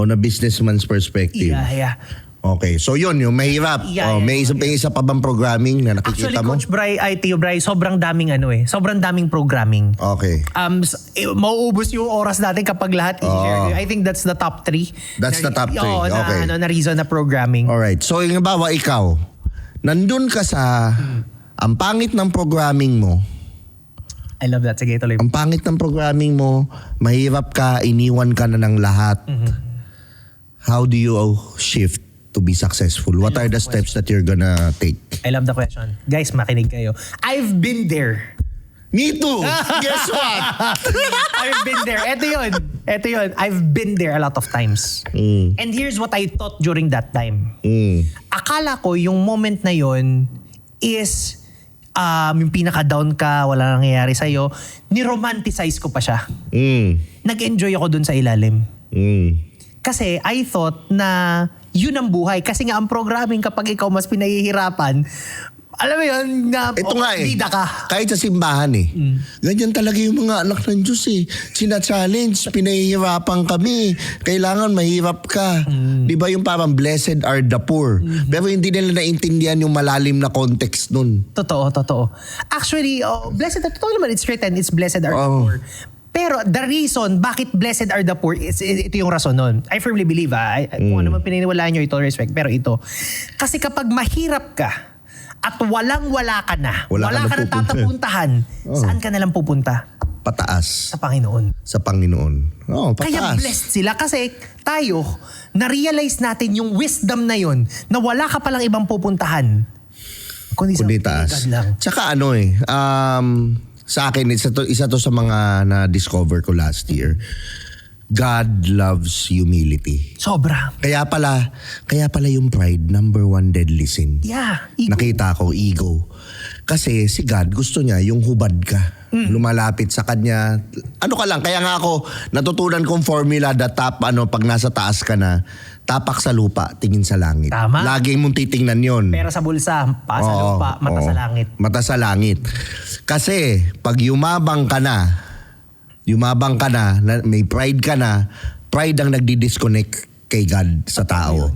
On a businessman's perspective. Yeah. Okay, so yun, yung mahirap. Yeah, may isa pa bang programming na nakikita Actually, mo? Coach Bray, Tio Bray, sobrang daming sobrang daming programming. Okay. Mauubos yung oras natin kapag lahat i-share. I think that's the top 3. That's the top 3, okay. Na reason na programming. Alright, so yung bawa ikaw, nandun ka sa, ang pangit ng programming mo, I love that. Sige, tuloy. ang pangit ng programming mo, mahirap ka, iniwan ka na ng lahat. How do you shift to be successful? What are the steps that you're gonna take? I love the question. Guys, makinig kayo. I've been there. Me too! Guess what? I've been there. Ito yun. I've been there a lot of times. And here's what I thought during that time. Akala ko yung moment na yun is yung pinaka-down ka, wala nang nangyayari sa'yo, ni-romanticize ko pa siya. Nag-enjoy ako dun sa ilalim. Kasi I thought na yun ang buhay. Kasi nga ang programming kapag ikaw mas pinahihirapan, alam mo yun, na Ito nga bida ka. Kahit sa simbahan ganyan talaga yung mga anak ng Diyos Sina-challenge, pinahihirapan kami. Kailangan mahirap ka. Di ba yung parang blessed are the poor. Pero hindi nila naintindihan yung malalim na context nun. Totoo. Actually, blessed, totoo naman, it's written, it's blessed are the poor. Pero the reason bakit blessed are the poor, ito yung rason nun. I firmly believe, kung ano man pininiwalaan nyo, ito respect. Pero ito, kasi kapag mahirap ka at walang-wala ka na, wala ka na tatapuntahan, saan ka nalang pupunta? Pataas. Sa Panginoon. Sa Panginoon. Pataas. Kaya blessed sila kasi tayo, na-realize natin yung wisdom na yun, na wala ka palang ibang pupuntahan. Kundi taas. God lang. Tsaka sa akin, isa to sa mga na-discover ko last year. God loves humility. Sobra. Kaya pala yung pride, number 1 deadly sin. Yeah. Ego. Nakita ko, ego. Kasi si God, gusto niya yung hubad ka. Lumalapit sa kanya. Ano ka lang, kaya nga ako, natutunan kong formula that pag nasa taas ka na, tapak sa lupa, tingin sa langit. Tama. Lagi mong titingnan yon. Pera sa bulsa, paa sa lupa, mata sa langit. Mata sa langit. Kasi pag yumabang ka na, may pride ka na, pride ang nagdi-disconnect kay God sa tao.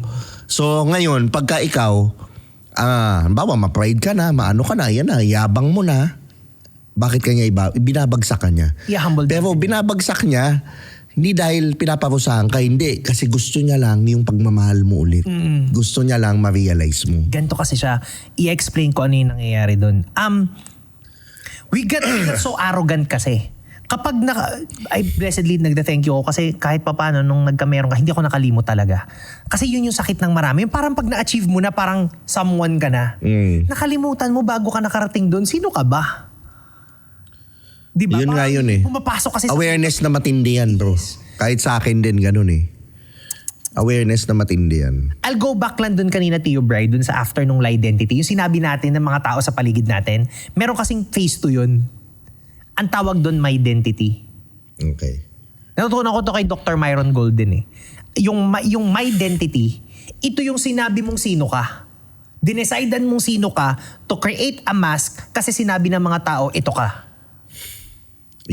So ngayon, pagka ikaw, bawa ma-pride ka na, maano ka na, yan na, yabang mo na, bakit kanya binabagsak ka niya? Yeah, humble. Pero binabagsak niya, hindi dahil pinaparusahan ka, hindi. Kasi gusto niya lang yung pagmamahal mo ulit. Gusto niya lang ma-realize mo. Ganito kasi siya. I-explain ko ano yung nangyayari doon. We get so arrogant kasi. Kapag blessedly nagda-thank you ako kasi kahit papaano nung nagkameron ka, hindi ako nakalimot talaga. Kasi yun yung sakit ng marami. Yung parang pag na-achieve mo na, parang someone ka na. Nakalimutan mo bago ka nakarating doon, sino ka ba? Diba? Yun nga yun Pumapasok kasi awareness na matindi yan, bro. Kahit sa akin din, ganun Awareness na matindi yan. I'll go back lang dun kanina, Tio Bray, dun sa after nung identity. Yung sinabi natin ng mga tao sa paligid natin, meron kasing phase 2 yun. Ang tawag dun, my identity. Okay. Natutunan ko to kay Dr. Myron Golden Yung my identity, ito yung sinabi mong sino ka. Dinesidean mong sino ka to create a mask kasi sinabi ng mga tao, ito ka.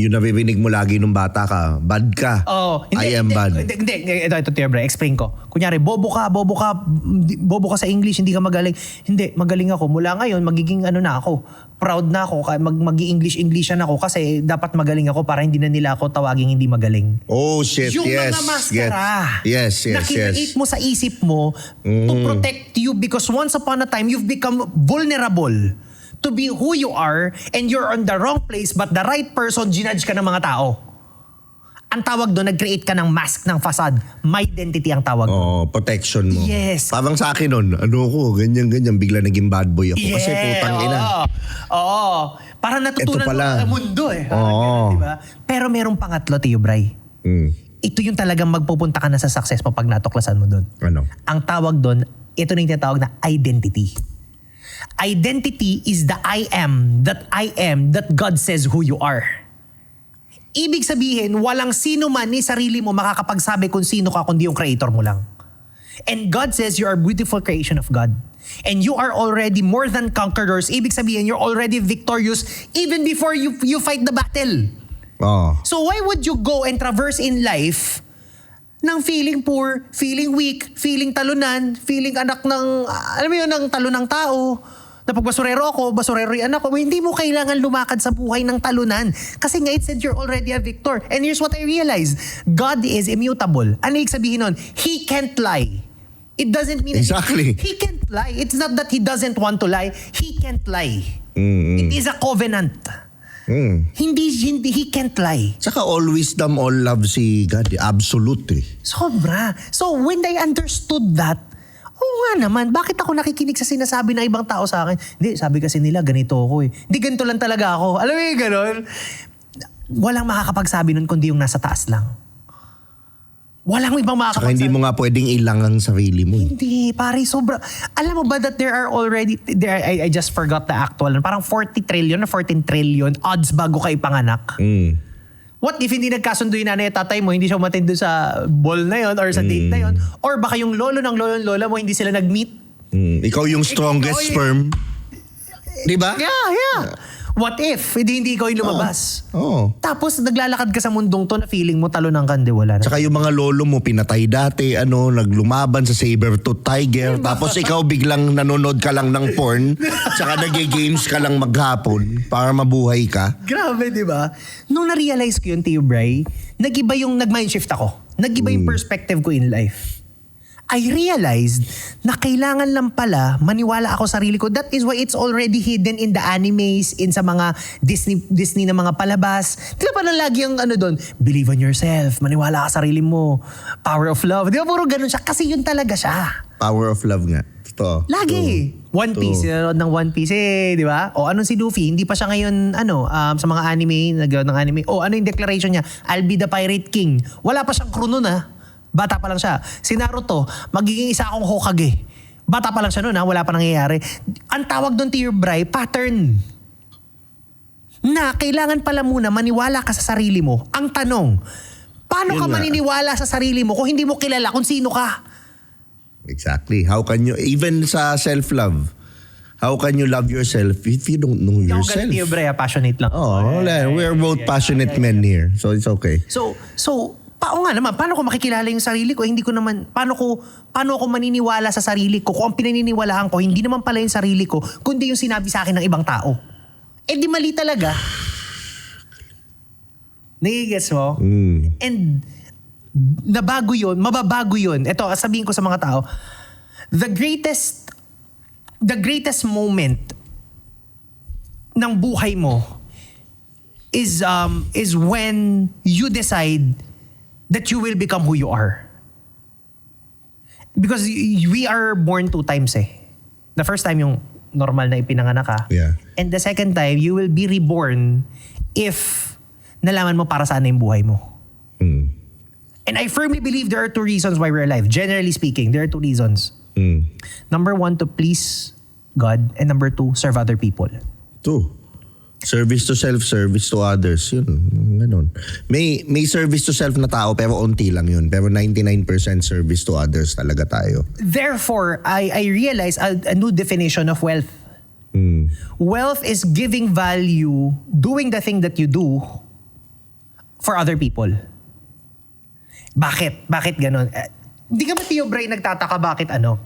Yung naririnig mo lagi nung bata ka, bad ka. Oh, I am bad. Hindi, ito, Tia Bray, explain ko. Kunyari, bobo ka sa English, hindi ka magaling. Hindi, magaling ako. Mula ngayon, magiging ano na ako. Proud na ako, mag-English-Englishan ako kasi dapat magaling ako para hindi na nila ako tawaging hindi magaling. Oh shit, Yung yes. mga maskara Yes. na kinreate mo sa isip mo to protect you because once upon a time, you've become vulnerable to be who you are and you're on the wrong place but the right person, ginudge ka ng mga tao. Ang tawag doon, nag-create ka ng mask, ng facade. My identity ang tawag doon. Oh, protection mo. Yes. Parang sa akin nun, ganyan, bigla naging bad boy ako. Kasi putang ina. Oo. Parang natutunan Ito pala. mo ang mundo eh. Oo. Diba? Pero merong pangatlo, Tio Bray. Ito yung talagang magpupunta ka na sa success mo pag natuklasan mo doon. Ano? Ang tawag doon, ito na yung tinatawag na identity. Identity is the I am that God says who you are. Ibig sabihin, walang sino man ni sarili mo makakapagsabi kung sino ka kundi yung creator mo lang. And God says you are a beautiful creation of God. And you are already more than conquerors. Ibig sabihin, you're already victorious even before you fight the battle. Oh. So why would you go and traverse in life ng feeling poor, feeling weak, feeling talunan, feeling anak ng, alam mo yun, ng talon ng tao, na pag basurero ako, basurero yung anak ko, hindi mo kailangan lumakad sa buhay ng talunan. Kasi nga it said you're already a victor. And here's what I realized. God is immutable. Ano yung sabihin nun? He can't lie. It doesn't mean Exactly. He can't lie. It's not that he doesn't want to lie. He can't lie. It is a covenant. Hindi, he can't lie. Tsaka all wisdom, all love si God. Absolute eh. Sobra. So when I understood that, oo nga naman, bakit ako nakikinig sa sinasabi ng ibang tao sa akin? Hindi, sabi kasi nila, ganito ako eh. Hindi, ganito lang talaga ako. Alam mo yung gano'n? Walang makakapagsabi nun kundi yung nasa taas lang. Walang ibang Tsaka makakapagsabi. hindi mo nga pwedeng ilang ang sarili mo eh. Hindi, pare, sobra. Alam mo ba that there are already, I just forgot the actual, parang 40 trillion or 14 trillion odds bago ka ipanganak. What if hindi nagkasundo yung nanay at tatay mo, hindi siya umattend doon sa ball na yon or sa date na yon? Or baka yung lolo ng lola mo, hindi sila nag-meet? Ikaw yung strongest sperm. Di ba? Yeah. What if hindi ikaw yung lumabas? Oo. Tapos naglalakad ka sa mundong to na feeling mo talunan ka, hindi wala na. Tsaka yung mga lolo mo pinatay dati, naglumaban sa saber-tooth tiger. Tapos ikaw biglang nanonood ka lang ng porn. Tsaka nag-games ka lang maghapon para mabuhay ka. Grabe, di ba? Nung na-realize ko yun, Tio Bray, nag-mindshift ako. Nag-iba yung perspective ko in life. I realized na kailangan lang pala maniwala ako sa sarili ko. That is why it's already hidden in the animes, in sa mga Disney na mga palabas. Di ba parang lagi yung doon, believe on yourself, maniwala ka sa sarili mo, power of love. Di ba puro ganun siya? Kasi yun talaga siya. Power of love nga. Ito. Lagi. One Piece, sinanood ng One Piece di ba? O anong si Luffy, hindi pa siya ngayon, sa mga anime, nag-ground ng anime. O ano yung declaration niya? I'll be the Pirate King. Wala pa siyang crew nun Bata pa lang siya. Si Naruto, magiging isa akong Hokage. Bata pa lang siya nun wala pa nangyayari. Ang tawag doon, Tio Bray, pattern. Na kailangan pala muna maniwala ka sa sarili mo. Ang tanong, paano Yun ka nga. maniniwala sa sarili mo kung hindi mo kilala kung sino ka? Exactly. How can you, even sa self-love, how can you love yourself if you don't know Yung yourself? Tio Bray, passionate lang. We're both passionate men here. So it's okay. So, nga naman, paano ko makikilala yung sarili ko? Hindi ko naman, paano ako maniniwala sa sarili ko? Kung ang pinaniniwalaan ko, hindi naman pala yung sarili ko, kundi yung sinabi sa akin ng ibang tao. Di mali talaga. Nagigets mo? And mababago yun. Ito, sabihin ko sa mga tao, the greatest moment ng buhay mo is when you decide that you will become who you are. Because we are born 2 times The first time yung normal na ipinanganak ka. Yeah. And the second time, you will be reborn if nalaman mo para saan na yung buhay mo. And I firmly believe there are 2 reasons why we're alive. Generally speaking, there are 2 reasons. Number 1, to please God. And number 2, serve other people. 2. Service to self, service to others. Yun, ganun. May service to self na tao pero onti lang yun. Pero 99% service to others talaga tayo. Therefore, I realize a new definition of wealth. Wealth is giving value, doing the thing that you do for other people. Bakit? Bakit ganon? Hindi ka ba, Tio Bray, nagtataka bakit ano?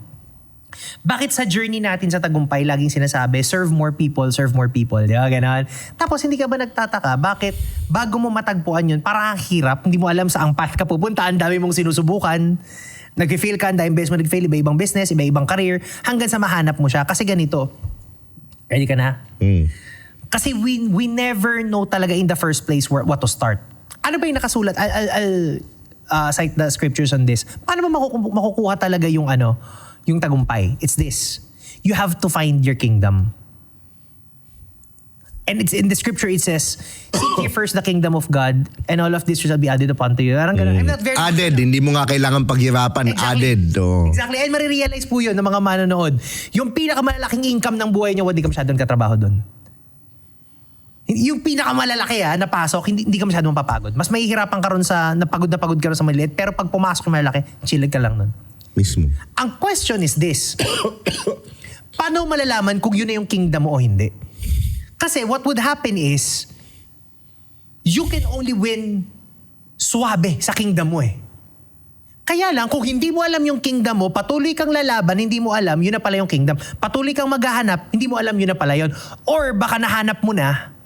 Bakit sa journey natin sa tagumpay, laging sinasabi, serve more people, di ba? Ganon. Tapos hindi ka ba nagtataka, bakit bago mo matagpuan yun, parang ang hirap, hindi mo alam saang path ka pupunta, ang dami mong sinusubukan, nag-fail ka, ang dami beses mo nag-fail, iba-ibang business, iba-ibang career, hanggang sa mahanap mo siya. Kasi ganito, ready ka na? Kasi we never know talaga in the first place what to start. Ano ba yung nakasulat? I'll cite the scriptures on this. Paano ba makukuha talaga yung yung tagumpay? It's this. You have to find your kingdom. And it's in the scripture, it says, seek ye first the kingdom of God, and all of this shall be added upon to you. Parang ganun. I'm not very Added, hindi mo nga kailangan paghirapan. Exactly. Added. Oh. Exactly. And marirealize po yun ng mga manonood. Yung pinakamalaking income ng buhay nyo, hindi ka masyadong katrabaho doon. Yung pinakamalalaki na pasok, hindi ka masyadong mapapagod. Mas mahihirapan ka ron sa, napagod ka ron sa maliit, pero pag pumasok yung malalaki, chillig ka lang nun. Mismo. Ang question is this. Paano malalaman kung yun na yung kingdom mo o hindi? Kasi what would happen is, you can only win suwabe sa kingdom mo eh. Kaya lang, kung hindi mo alam yung kingdom mo, patuloy kang lalaban, hindi mo alam, yun na pala yung kingdom. Patuloy kang maghahanap, hindi mo alam, yun na pala yun. Or baka nahanap mo na,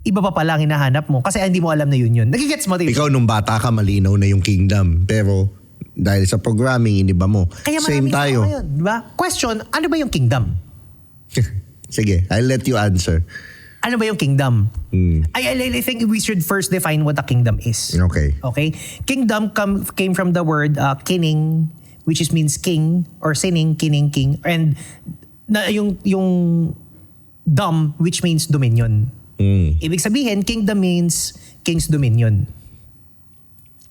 iba pa pala ang hinahanap mo kasi hindi mo alam na yun yun. Nagigets mo? Ikaw nung bata ka, malinaw na yung kingdom. Pero dahil sa programming, iniba mo. Kaya same tayo. Ngayon, diba? Question, ano ba yung kingdom? Sige, I'll let you answer. Ano ba yung kingdom? I think we should first define what a kingdom is. Okay. Okay? Kingdom came from the word kining, which means king, or sining, kining, king. And yung dom, which means dominion. Ibig sabihin, kingdom means king's dominion.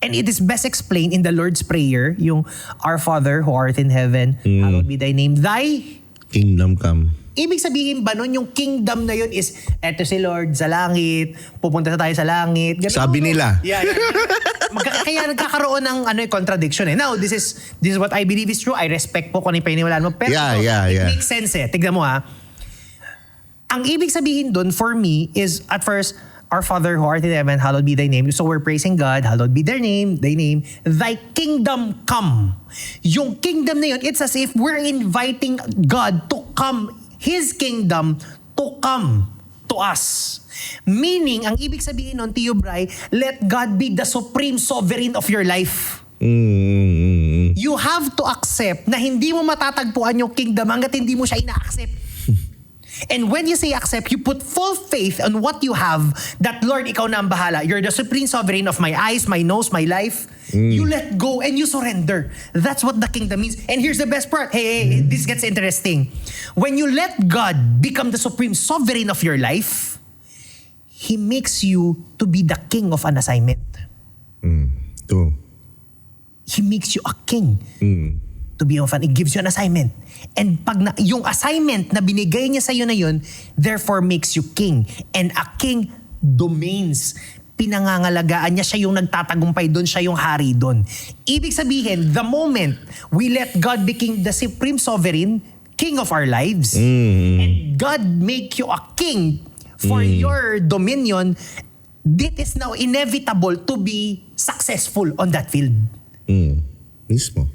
And it is best explained in the Lord's Prayer, yung Our Father who art in heaven, hallowed be thy name, thy kingdom come. Ibig sabihin ba nun, yung kingdom na yun is, eto si Lord sa langit, pupunta na tayo sa langit. Ganun, Sabi nila. Yeah. Kaya nagkakaroon ng contradiction eh. Now, this is what I believe is true. I respect po kung ano yung paniniwalaan mo. Pero it makes sense eh. Tignan mo ha. Ang ibig sabihin dun for me is, at first, Our Father who art in heaven, hallowed be thy name. So we're praising God, hallowed be thy name, thy kingdom come. Yung kingdom na yun, it's as if we're inviting God to come, His kingdom to come to us. Meaning, ang ibig sabihin nun, Tio Bray, let God be the supreme sovereign of your life. You have to accept na hindi mo matatagpuan yung kingdom hanggat hindi mo siya ina-accept. And when you say accept, you put full faith on what you have, that Lord, ikaw na ang bahala. You're the supreme sovereign of my eyes, my nose, my life. You let go and you surrender. That's what the kingdom means. And here's the best part. Hey, this gets interesting. When you let God become the supreme sovereign of your life, He makes you to be the king of an assignment. He makes you a king. To be of it gives you an assignment. And pag yung assignment na binigay niya sa iyo na yun, therefore makes you king. And a king domains. Pinangangalagaan niya, siya yung nagtatagumpay doon, siya yung hari doon. Ibig sabihin, the moment we let God become the supreme sovereign, king of our lives, and God make you a king for your dominion, it is now inevitable to be successful on that field. Mismo.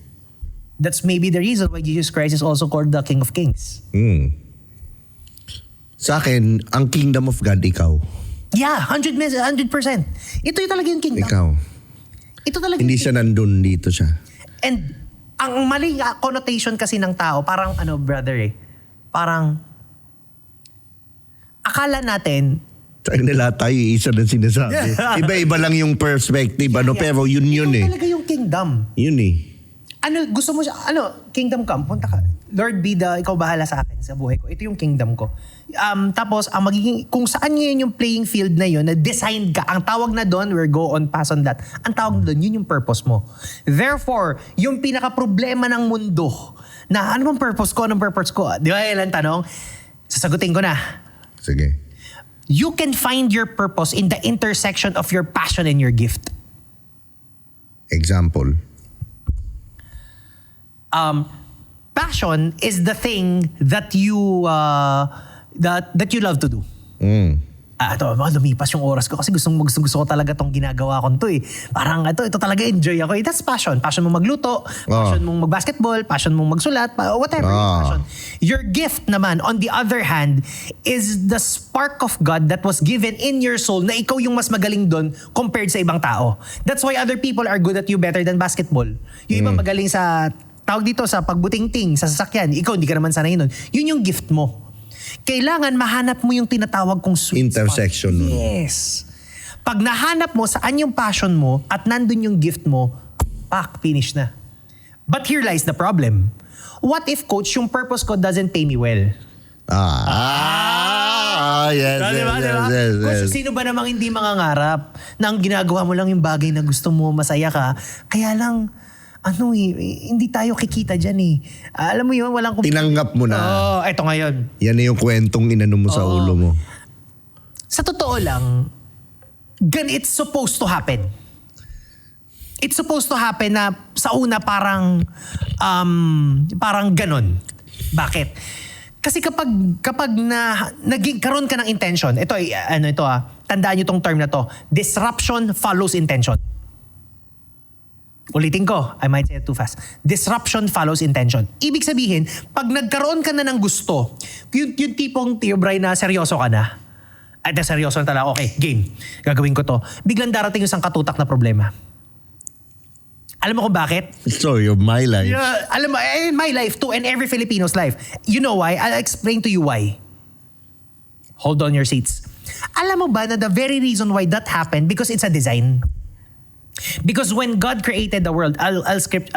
That's maybe the reason why Jesus Christ is also called the King of Kings. Sa akin, ang kingdom of God, ikaw. Yeah, 100%. Ito yung talaga yung kingdom. Ikaw. Ito talaga Hindi yung siya nandun, dito siya. And ang mali connotation kasi ng tao, parang brother parang akala natin, Nila tayo, isa na sinasabi. Iba-iba lang yung perspective, pero yun ito eh. talaga yung kingdom. Yun eh. Gusto mo siya, kingdom come, punta ka. Lord be ikaw bahala sa akin, sa buhay ko. Ito yung kingdom ko. Tapos, ang magiging, kung saan ngayon yung playing field na yun, na designed ka, ang tawag na doon, pass on that. Ang tawag na doon, yun yung purpose mo. Therefore, yung pinaka-problema ng mundo, na ano bang purpose ko, anong purpose ko? Di ba, ilang tanong? Sasagutin ko na. Sige. You can find your purpose in the intersection of your passion and your gift. Example. Passion is the thing that you that you love to do. lumipas yung oras ko kasi gusto ko talaga tong ginagawa ko to eh. Parang ito talaga enjoy ako eh. That's passion. Passion mo magluto, passion mong magbasketball, passion mong magsulat, whatever yung passion. Your gift naman, on the other hand, is the spark of God that was given in your soul na ikaw yung mas magaling doon compared sa ibang tao. That's why other people are good at you better than basketball. Yung ibang magaling sa, tawag dito, sa pagbuting-ting, sa sasakyan, ikaw hindi ka naman sanay nun. Yun yung gift mo. Kailangan mahanap mo yung tinatawag kong sweet intersection. spot. Yes. Pag nahanap mo saan yung passion mo at nandun yung gift mo, finish na. But here lies the problem. What if, coach, yung purpose ko doesn't pay me well? Yes, yes. Coach, sino ba namang hindi mangangarap na ang ginagawa mo lang yung bagay na gusto mo, masaya ka, kaya lang, hindi tayo kikita dyan eh. Alam mo yun, walang... Tinanggap mo na. Eto ngayon. Yan na yung kwentong inano mo sa ulo mo. Sa totoo lang, it's supposed to happen. It's supposed to happen na sa una parang ganon. Bakit? Kasi kapag naging karoon ka ng intention, tandaan nyo tong term na to, disruption follows intention. Ulitin ko, I might say it too fast. Disruption follows intention. Ibig sabihin, pag nagkaroon ka na ng gusto, yung tipong Tio Bray na seryoso ka na, seryoso na talaga, okay, game, gagawin ko to. Biglang darating yung isang katutak na problema. Alam mo kung bakit? Story of my life. Yeah, alam mo, in my life too, and every Filipino's life. You know why? I'll explain to you why. Hold on your seats. Alam mo ba na the very reason why that happened, because it's a design. Because when God created the world, I'll script,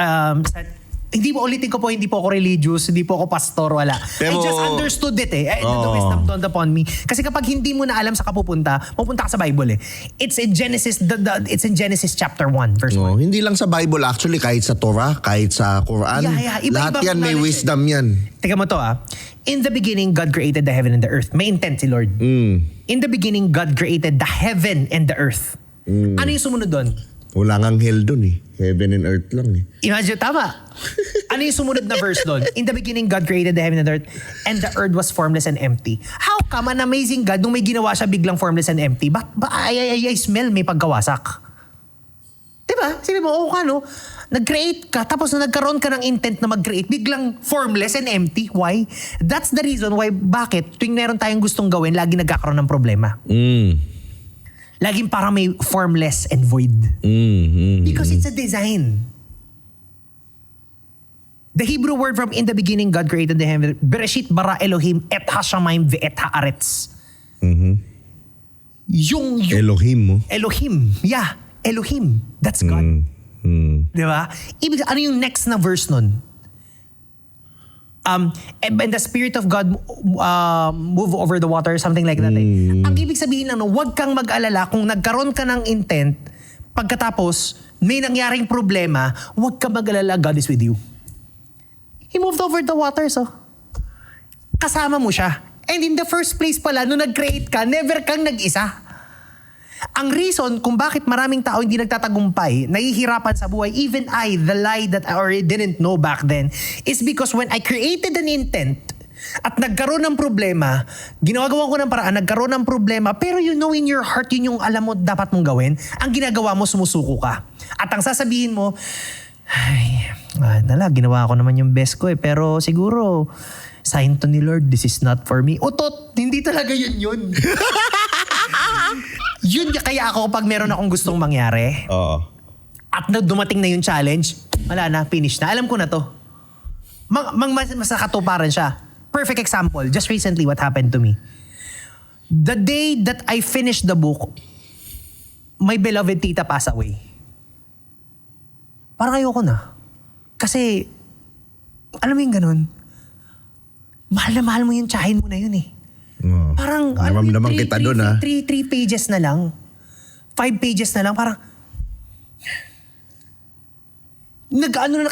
hindi po ako religious, hindi po ako pastor, wala. I just understood it eh. The wisdom dawned upon me. Kasi kapag hindi mo na alam sa pupunta ka sa Bible eh. It's in Genesis, it's in Genesis chapter 1, verse 1. Hindi lang sa Bible actually, kahit sa Torah, kahit sa Quran. Lahat yan may wisdom yan. Teka mo to In the beginning, God created the heaven and the earth. May intent si Lord. In the beginning, God created the heaven and the earth. Ano yung sumunod doon? Wala ngang hell dun eh. Heaven and earth lang eh. Imagine, tama. Ano yung sumunod na verse doon? In the beginning, God created the heaven and the earth, and the earth was formless and empty. How come an amazing God, nung may ginawa siya biglang formless and empty, I smell may pagkawasak? Diba? Sabi mo, nag-create ka, tapos na nagkaroon ka ng intent na mag-create, biglang formless and empty. Why? That's the reason why, bakit, tuwing meron tayong gustong gawin, lagi nagkakaroon ng problema. Laging parang may formless and void. Because it's a design. The Hebrew word from in the beginning, God created the heaven. Bereshit bara Elohim et hashamayim ve'et haaretz. Yung Elohim mo. Elohim. Yeah. Elohim. That's God. Diba? Ibig, ano yung next na verse nun? And the Spirit of God move over the water, something like that. Ang ibig sabihin lang, huwag kang mag-alala kung nagkaroon ka ng intent, pagkatapos may nangyaring problema, huwag kang mag-alala, God is with you. He moved over the waters, kasama mo siya. And in the first place pala, nung nag-create ka, never kang nag-isa. Ang reason kung bakit maraming tao hindi nagtatagumpay, nahihirapan sa buhay, even I, the lie that I already didn't know back then, is because when I created an intent at nagkaroon ng problema, ginagawa ko ng paraan, nagkaroon ng problema, pero you know in your heart, yun yung alam mo dapat mong gawin, ang ginagawa mo, sumusuko ka. At ang sasabihin mo, ginawa ko naman yung best ko pero siguro, sign to ni Lord, this is not for me. Utot, hindi talaga yun. Yun kaya ako pag meron akong gustong mangyari. At dumating na yung challenge, wala na, finish na. Alam ko na to. Masakatuparan siya. Perfect example. Just recently, what happened to me. The day that I finished the book, my beloved tita passed away. Parang ayoko na. Kasi, alam mo yung ganun, mahal na mahal mo yung tsahin mo na yun eh. Parang, naman kita doon 3 pages na lang. 5 pages na lang. Parang,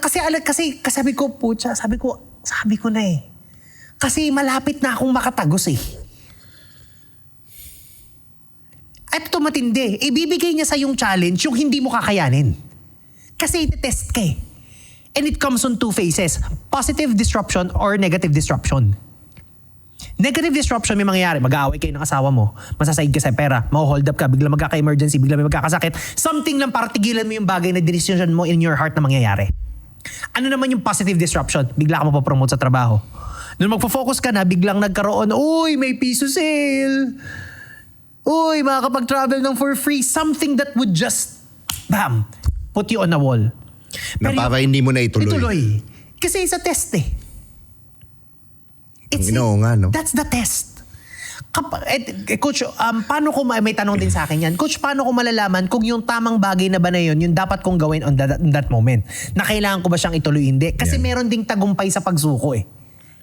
kasi sabi ko, pucha, sabi ko na eh. Kasi malapit na akong makatagos eh. At ito matindi. Ibibigay niya sa yung challenge yung hindi mo kakayanin. Kasi iti-test ka eh. And it comes on 2 phases. Positive disruption or negative disruption. Negative disruption may mangyayari. Mag-aaway kayo ng asawa mo. Masasaid ka sa pera. Ma-hold up ka. Bigla magkaka-emergency. Bigla may magkakasakit. Something lang para tigilan mo yung bagay na decision mo in your heart na mangyayari. Ano naman yung positive disruption? Bigla ka mapapromote sa trabaho. Nung magpo-focus ka na, biglang nagkaroon, uy, may piso sale. Uy, makakapag-travel ng for free. Something that would just, bam, put you on a wall. Na para hindi mo na ituloy. Ituloy. Kasi sa test eh. Nga, no? That's the test. Coach, paano ko, may tanong din sa akin yan. Coach, paano ko malalaman kung yung tamang bagay na ba na yun, yung dapat kong gawin on that moment? Na kailangan ko ba siyang ituloy? Hindi. Kasi meron ding tagumpay sa pagsuko eh.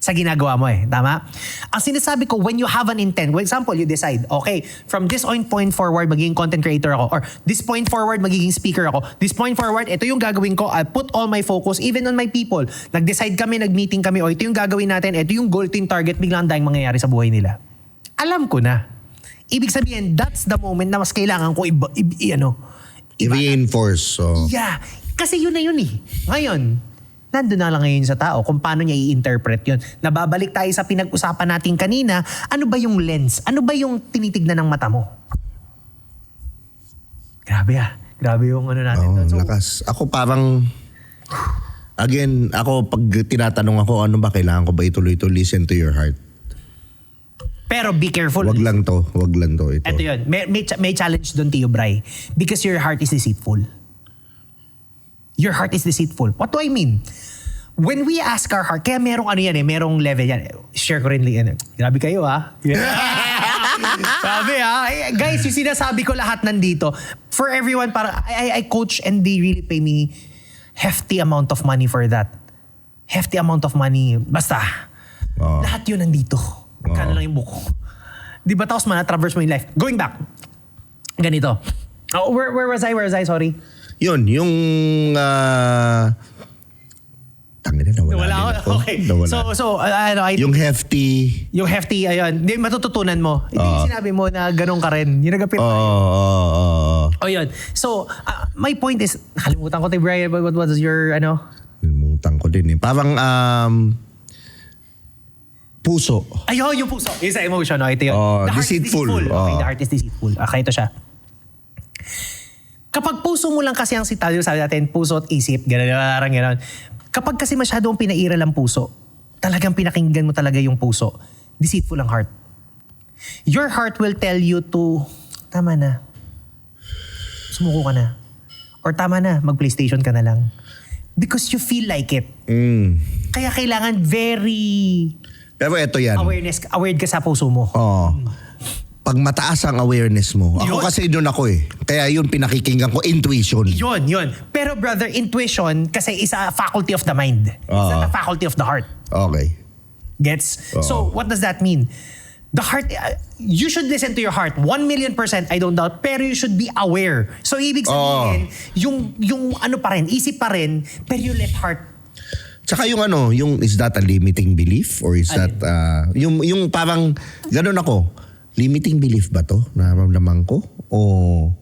Sa ginagawa mo eh. Tama? Ang sinasabi ko, when you have an intent, for example, you decide, okay, from this point forward, magiging content creator ako. Or this point forward, magiging speaker ako. This point forward, ito yung gagawin ko. I'll put all my focus, even on my people. Nag-decide kami, nag-meeting kami, o ito yung gagawin natin, ito yung goal, ito yung target, biglang dahing mangyayari sa buhay nila. Alam ko na. Ibig sabihin, that's the moment na mas kailangan ko I-reinforce. So. Yeah. Kasi yun na yun eh. Ngayon, nandun na lang ngayon sa tao kung paano niya i-interpret yun. Nababalik tayo sa pinag-usapan natin kanina, ano ba yung lens? Ano ba yung tinitignan ng mata mo? Grabe Grabe yung ano natin. So, lakas. Ako parang, again, ako pag tinatanong ako, ano ba kailangan ko ba ituloy to listen to your heart? Pero be careful. Wag lang to. Ito. Ito yun. May challenge doon, Tio Bray. Because your heart is deceitful. Your heart is deceitful. What do I mean? When we ask our heart, kaya merong merong level yan. Share ko rin yan. Grabe kayo ha. Sabi ha. Guys, yung sinasabi ko lahat nandito. For everyone, para I coach and they really pay me hefty amount of money for that. Hefty amount of money. Basta. Lahat yun nandito. Kano lang yung buko. Di ba tapos traverse mo yung life. Going back. Ganito. Where was I? Sorry. Yun, yung tangina na wala ako. Okay. Nawala. So yung hefty. Yung hefty, ayun. Hindi, matututunan mo. Hindi sinabi mo na ganun ka rin. Yung nagapit. O yun. So, my point is, nakalimutan ko tayo, Brian, what was your, Nakalimutan ko din eh. Parang, puso. Ayun, yung puso. Yung sa emotion, no? Ito yun. The heart deceitful. is deceitful. Okay, the heart is deceitful. Okay, ito siya. Kapag puso mo lang kasi ang sabi natin, puso at isip, gano'n. Kapag kasi masyadong pinairal ang puso, talagang pinakinggan mo talaga yung puso, deceitful ang heart. Your heart will tell you to, tama na, sumuko ka na. Or tama na, mag-PlayStation ka na lang. Because you feel like it. Kaya kailangan Pero eto yan. aware ka sa puso mo. Pag mataas ang awareness mo. Ako kasi doon ako eh. Kaya yun pinakikinggan ko, intuition. Yun. Pero brother, intuition kasi is a faculty of the mind. It's not a faculty of the heart. Okay. Gets? So what does that mean? The heart, you should listen to your heart. 1,000,000% I don't doubt. Pero you should be aware. So ibig sabihin, yung ano pa rin, isip pa rin, pero you let heart. Tsaka yung is that a limiting belief? Or is that, yung parang, ganun ako. Limiting belief ba to? Nararamdaman ko? O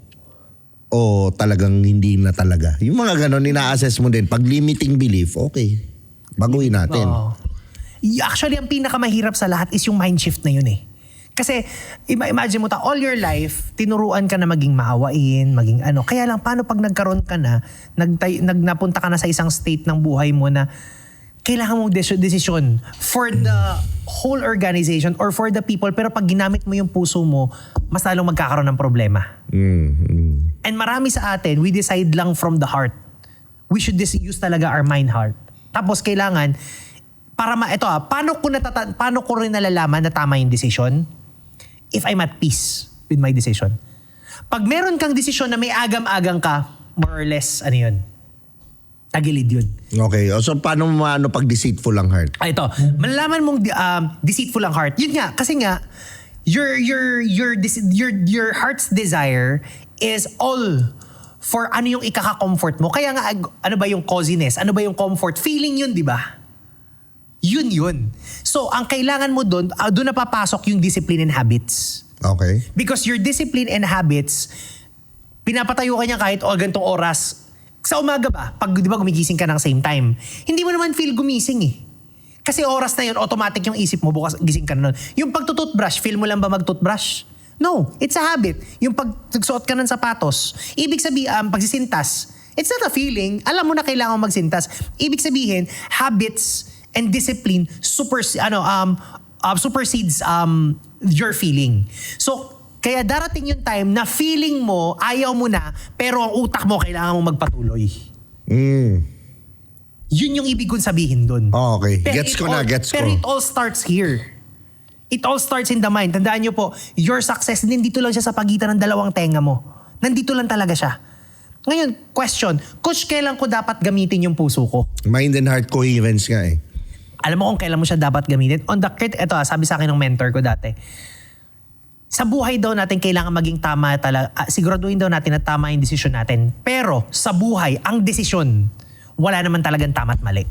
talagang hindi na talaga? Yung mga ganun, ina-assess mo din. Pag limiting belief, okay. Baguhin natin. Actually, ang pinakamahirap sa lahat is yung mind shift na yun eh. Kasi, imagine mo all your life, tinuruan ka na maging maawain, maging ano. Kaya lang, paano pag nagkaroon ka na, napunta ka na sa isang state ng buhay mo na kailangan mong desisyon for the whole organization or for the people, pero pag ginamit mo yung puso mo, mas lalong magkakaroon ng problema. And marami sa atin, we decide lang from the heart. We should use talaga our mind heart. Tapos kailangan, paano ko rin nalalaman na tama yung decision? If I'm at peace with my decision. Pag meron kang desisyon na may agam-agam ka, more or less, ano yun? Tagilid yun. Okay. So, paano pag deceitful ang heart? Ito. Malalaman mong deceitful ang heart. Yun nga. Kasi nga, your heart's desire is all for ano yung ikaka-comfort mo. Kaya nga, ano ba yung coziness? Ano ba yung comfort? Feeling yun, di ba? Yun. So, ang kailangan mo doon na papasok yung discipline and habits. Okay. Because your discipline and habits, pinapatayo ka niya kahit gantong oras. Sa umaga ba? Pag di ba gumigising ka ng same time, hindi mo naman feel gumising eh. Kasi oras na yun, automatic yung isip mo, bukas gising ka na nun. Yung pagtututbrush, feel mo lang ba magtutbrush? No, it's a habit. Yung pag nagsuot ka ng sapatos, ibig sabihin, pagsisintas, it's not a feeling. Alam mo na kailangan magsintas. Ibig sabihin, habits and discipline supersedes your feeling. So, kaya darating yung time na feeling mo, ayaw mo na, pero ang utak mo, kailangan mo magpatuloy. Yun yung ibig kong sabihin dun. Oh, okay. Pero Gets ko na. Pero it all starts here. It all starts in the mind. Tandaan nyo po, your success, nandito lang siya sa pagitan ng dalawang tenga mo. Nandito lang talaga siya. Ngayon, question, Coach, kailan ko dapat gamitin yung puso ko? Mind and heart coherence nga eh. Alam mo kung kailan mo siya dapat gamitin? Sabi sa akin ng mentor ko dati, sa buhay daw natin kailangan maging tama talaga. Siguraduhin daw natin na tama yung desisyon natin. Pero sa buhay, ang desisyon, wala naman talagang tama at mali.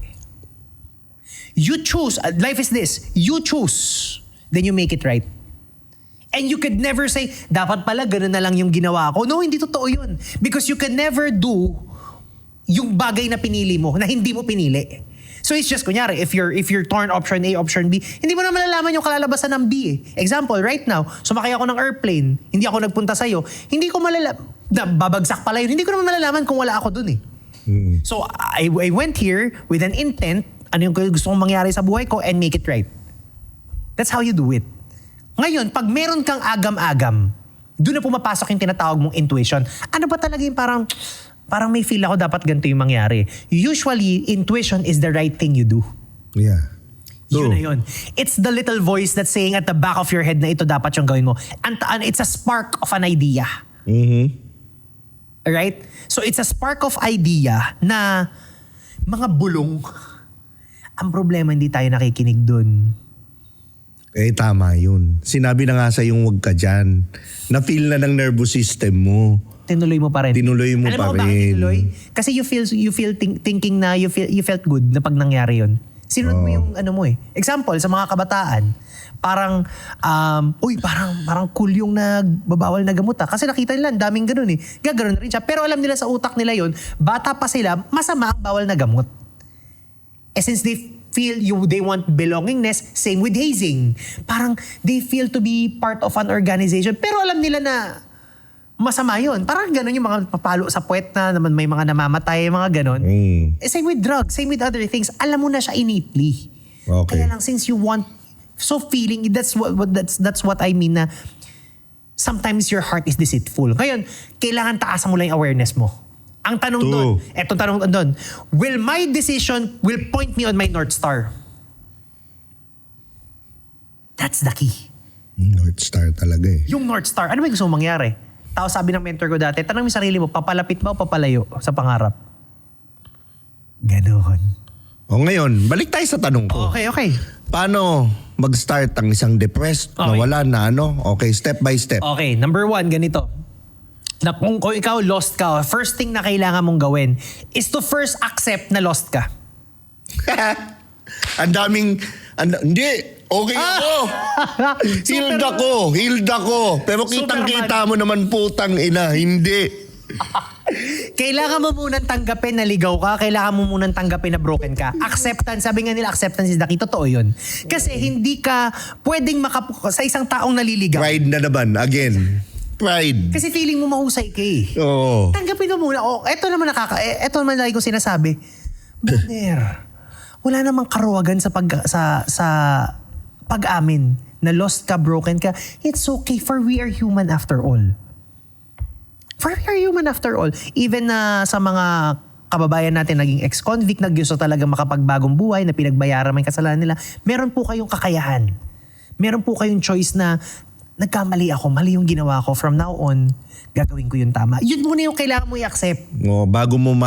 You choose. Life is this. You choose. Then you make it right. And you could never say, dapat pala ganun na lang yung ginawa ko. No, hindi totoo yun. Because you can never do yung bagay na pinili mo, na hindi mo pinili. So it's just, kunyari, if you're torn option A, option B, hindi mo na malalaman yung kalalabasan ng B eh. Example, right now, sumakay ako ng airplane, hindi ako nagpunta sa'yo, hindi ko babagsak pala yun, hindi ko naman malalaman kung wala ako dun eh. So I went here with an intent, ano yung gusto kong mangyari sa buhay ko, and make it right. That's how you do it. Ngayon, pag meron kang agam-agam, doon na pumapasok yung tinatawag mong intuition. Ano ba talaga yung parang may feel ako dapat ganito yung mangyari. Usually, intuition is the right thing you do. Yeah. Yun na yun. It's the little voice that's saying at the back of your head na ito dapat yung gawin mo. And it's a spark of an idea. Right? So it's a spark of idea na mga bulong. Ang problema, hindi tayo nakikinig dun. Eh, tama yun. Sinabi na nga sa yung wag ka dyan. Na-feel na ng nervous system mo. Tinuloy mo pa rin. Tinuloy mo Alam pa mo kung bakit rin. tinuloy? Kasi you feel thinking na you felt good na pag nangyari yun. Sinunod mo yung ano mo eh. Example, sa mga kabataan, parang cool yung nagbabawal na gamot ah. Kasi nakita nila, daming ganun eh. Gaganon na rin siya. Pero alam nila sa utak nila yun, bata pa sila, masama ang bawal na gamot. Eh since they want belongingness, same with hazing. Parang they feel to be part of an organization. Pero alam nila na masama yun. Parang ganun yung mga papalo sa puwet na naman may mga namamatay, mga ganun. Eh, same with drugs, same with other things. Alam mo na siya innately. Okay. Kaya lang since you want, so feeling, that's what I mean na sometimes your heart is deceitful. Ngayon, kailangan taasan mo lang yung awareness mo. Ang tanong doon, etong tanong doon, will my decision will point me on my North Star? That's the key. North Star talaga eh. Yung North Star, ano may gusto mong mangyari? Tapos sabi ng mentor ko dati, tanong mo sarili mo, papalapit ba o papalayo sa pangarap? Ganon. O ngayon, balik tayo sa tanong ko. Okay. Paano mag-start ang isang depressed na Okay. wala na ano? Okay, step by step. Okay, number 1, ganito. Na kung ikaw lost ka, first thing na kailangan mong gawin is to first accept na lost ka. Hindi, okay ako. Healed ako. Pero kitang-kita mo naman putang ina, hindi. Kailangan mo munang tanggapin na ligaw ka, kailangan mo munang tanggapin na broken ka. Acceptance, sabi nga nila, acceptance is the key. Totoo yun. Kasi hindi ka pwedeng sa isang taong naliligaw. Pride na naman, again. Pride. Kasi feeling mo mahusay ka eh. Oo. Tanggapin mo muna. Eto naman lagi ko sinasabi. Brother, wala namang karuwagan sa pag-amin na lost ka, broken ka. It's okay, for we are human after all. Even na sa mga kababayan natin naging ex-convict, nag-gusto talaga makapagbagong buhay, na pinagbayaran may kasalanan nila, meron po kayong kakayahan. Meron po kayong choice na nagkamali ako, mali yung ginawa ko. From now on, gagawin ko yung tama. Yun muna yung kailangan mo i-accept. Bago mo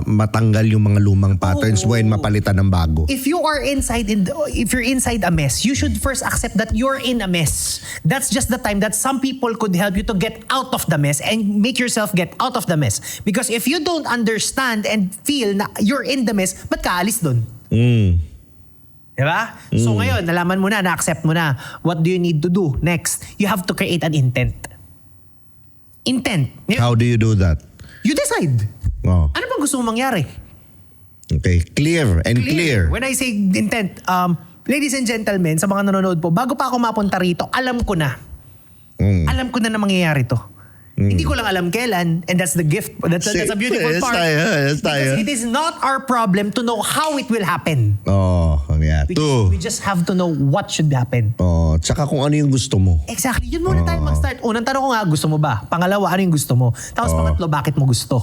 matanggal yung mga lumang patterns, when mapalitan ng bago. If you're inside a mess, you should first accept that you're in a mess. That's just the time that some people could help you to get out of the mess and make yourself get out of the mess. Because if you don't understand and feel na you're in the mess, ba't ka alis dun? Diba? So ngayon, nalaman mo na, na-accept mo na. What do you need to do? Next, you have to create an intent. How do you do that? You decide. Oh. Ano bang gusto mong mangyari? Okay, clear and clear. When I say intent, ladies and gentlemen, sa mga nanonood po, bago pa ako mapunta rito, alam ko na. Alam ko na mangyayari to. Hindi ko lang alam kailan, and that's the gift. That's a beautiful part. Yes, tayo. Because it is not our problem to know how it will happen. Yeah. We just have to know what should happen. Tsaka kung ano yung gusto mo. Exactly. Yun muna tayo mag-start. Unang tanong ko nga, gusto mo ba? Pangalawa, ano yung gusto mo? Tapos pangatlo, bakit mo gusto?